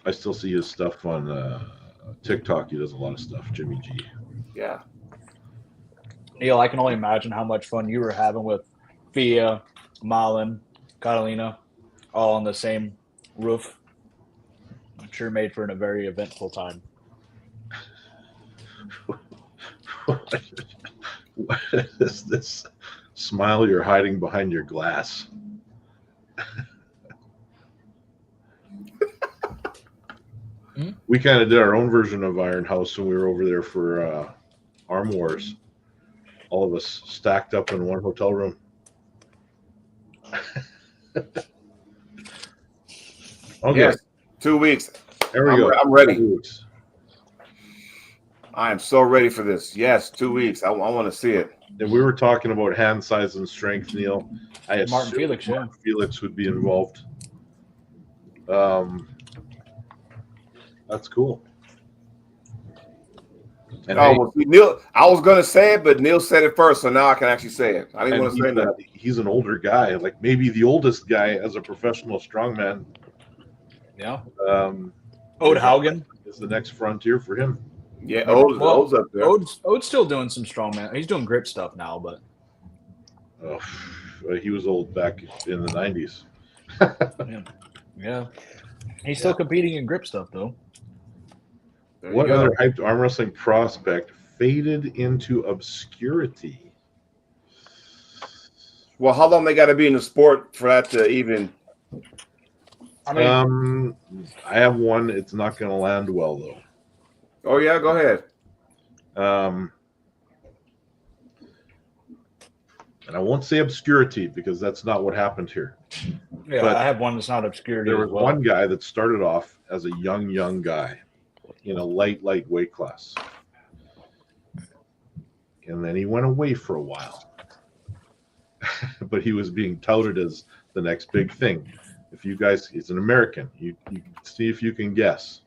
I still see his stuff on TikTok. He does a lot of stuff. Jimmy G. Yeah. Neil, I can only imagine how much fun you were having with Fia, Malin, Catalina, all on the same roof. I'm sure made for a very eventful time. What is this smile you're hiding behind your glass? We kind of did our own version of Iron House when we were over there for Arm Wars. All of us stacked up in one hotel room. Okay. Yes, 2 weeks. There we go. I'm ready. I am so ready for this. Yes, 2 weeks. I want to see it. And we were talking about hand size and strength, Neil. I Martin Felix, Martin Felix would be involved. That's cool. And well, see, Neil, I was going to say it, but Neil said it first, so now I can actually say it. I didn't want to say that. He's an older guy, like maybe the oldest guy as a professional strongman. Yeah. Ode Haugen is the next frontier for him. Yeah, Ode's up there. Ode's still doing some strongman. He's doing grip stuff now, but He was old back in the 90s. yeah. He's still competing in grip stuff though. What other hyped arm wrestling prospect faded into obscurity? Well, how long they got to be in the sport for that to even? I mean, I have one. It's not going to land well though. Oh yeah, go ahead. And I won't say obscurity because that's not what happened here. yeah, but I have one that's not obscurity. There was as well. one guy that started off as a young guy in a light weight class. And then he went away for a while. But he was being touted as the next big thing. If you guys, he's an American. You see if you can guess.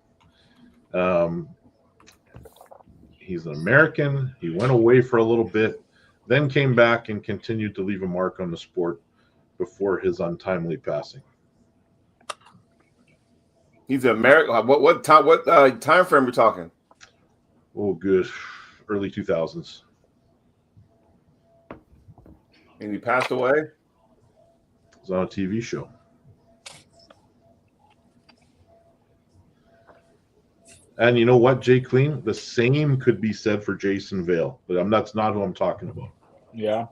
He's an American. He went away for a little bit, then came back and continued to leave a mark on the sport before his untimely passing. He's an American. What time frame are we talking? Oh, good. Early 2000s. And he passed away? It was on a TV show. And you know what, Jay Clean? The same could be said for Jason Vale, but that's not who I'm talking about. Yeah.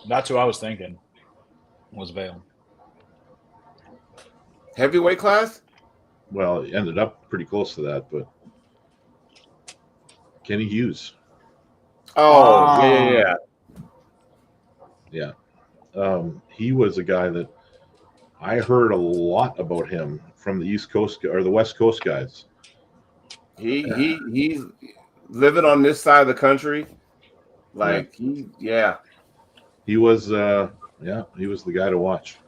That's who I was thinking was Vale. Heavyweight class? Well, it ended up pretty close to that, but Kenny Hughes. Oh, yeah. He was a guy that I heard a lot about him from the East Coast or the West Coast guys. He's living on this side of the country. Like he was he was the guy to watch.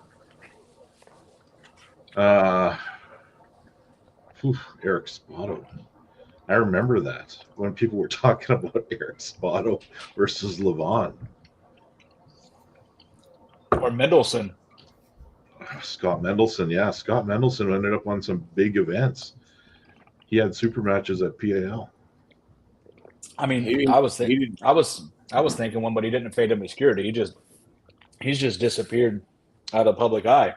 Eric Spotto. I remember that when people were talking about Eric Spotto versus Levon. Or Mendelson. Scott Mendelson, yeah. Scott Mendelson ended up on some big events. He had super matches at PAL. I mean, I was thinking one, but he didn't fade in obscurity. He's just disappeared out of the public eye.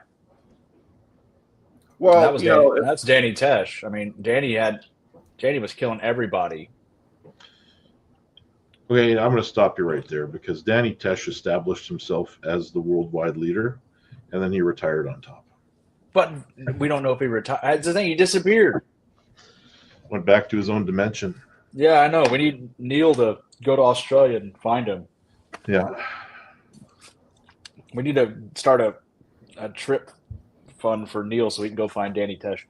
Well, that was that's Danny Tesh. I mean, Danny was killing everybody. Okay, I'm going to stop you right there because Danny Tesh established himself as the worldwide leader, and then he retired on top. But we don't know if he retired. That's the thing. He disappeared. Went back to his own dimension. Yeah, I know. We need Neil to go to Australia and find him. Yeah. We need to start a trip fund for Neil so we can go find Danny Tesh.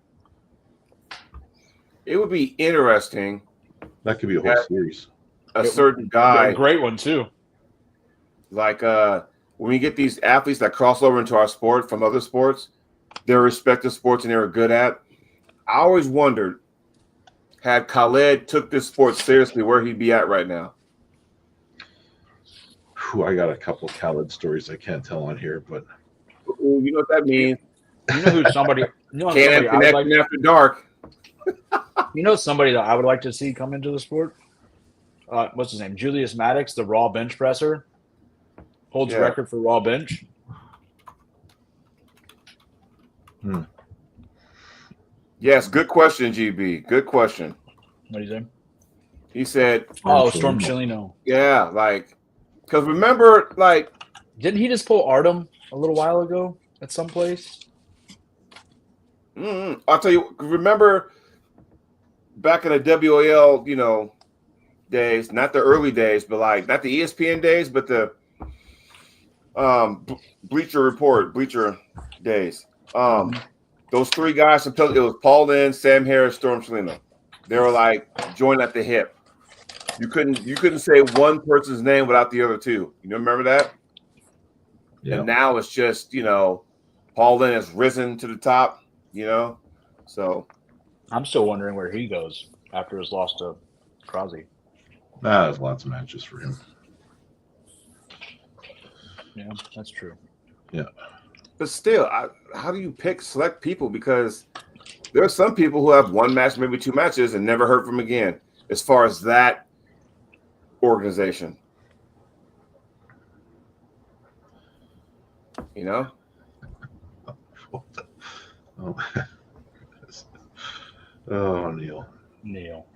It would be interesting. That could be a whole series. A certain guy. A great one, too. Like when we get these athletes that cross over into our sport from other sports, their respective sports and they were good at, I always wondered, had Khaled took this sport seriously, where he'd be at right now. I got a couple of Khaled stories I can't tell on here, but you know what that means. You know who somebody? Can't connect after dark. You know somebody that I would like to see come into the sport? What's his name? Julius Maddox, the Raw bench presser, holds record for Raw bench. Yes, good question, GB. Good question. What do you say? He said, Storm Chilino. Yeah, like, because remember, like, didn't he just pull Artem a little while ago at some place? I'll tell you, remember back in the WAL, days, not the early days, but like not the ESPN days, but the Bleacher days. Those three guys, it was Paul Lynn, Sam Harris, Storm Chilino. They were like joined at the hip. You couldn't say one person's name without the other two. You remember that? Yeah. And now it's just, Paul Lynn has risen to the top, So I'm still wondering where he goes after his loss to Crosby. There's lots of matches for him. Yeah, that's true. Yeah. But still, how do you select people? Because there are some people who have one match, maybe two matches, and never heard from again. As far as that organization, you know. Oh, Neil. Neil.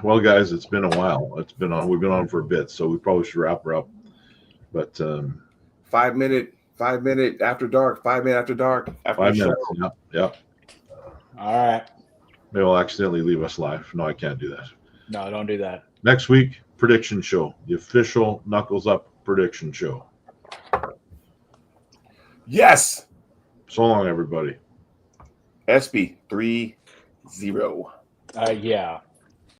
Well, guys, it's been a while. We've been on for a bit, so we probably should wrap her up. But 5 minute after dark. 5 minutes after dark. After 5 the minutes. show. Yep. All right. They will accidentally leave us live. No, I can't do that. No, don't do that. Next week, prediction show. The official Knuckles Up prediction show. Yes. So long, everybody. SB 3-0. Yeah.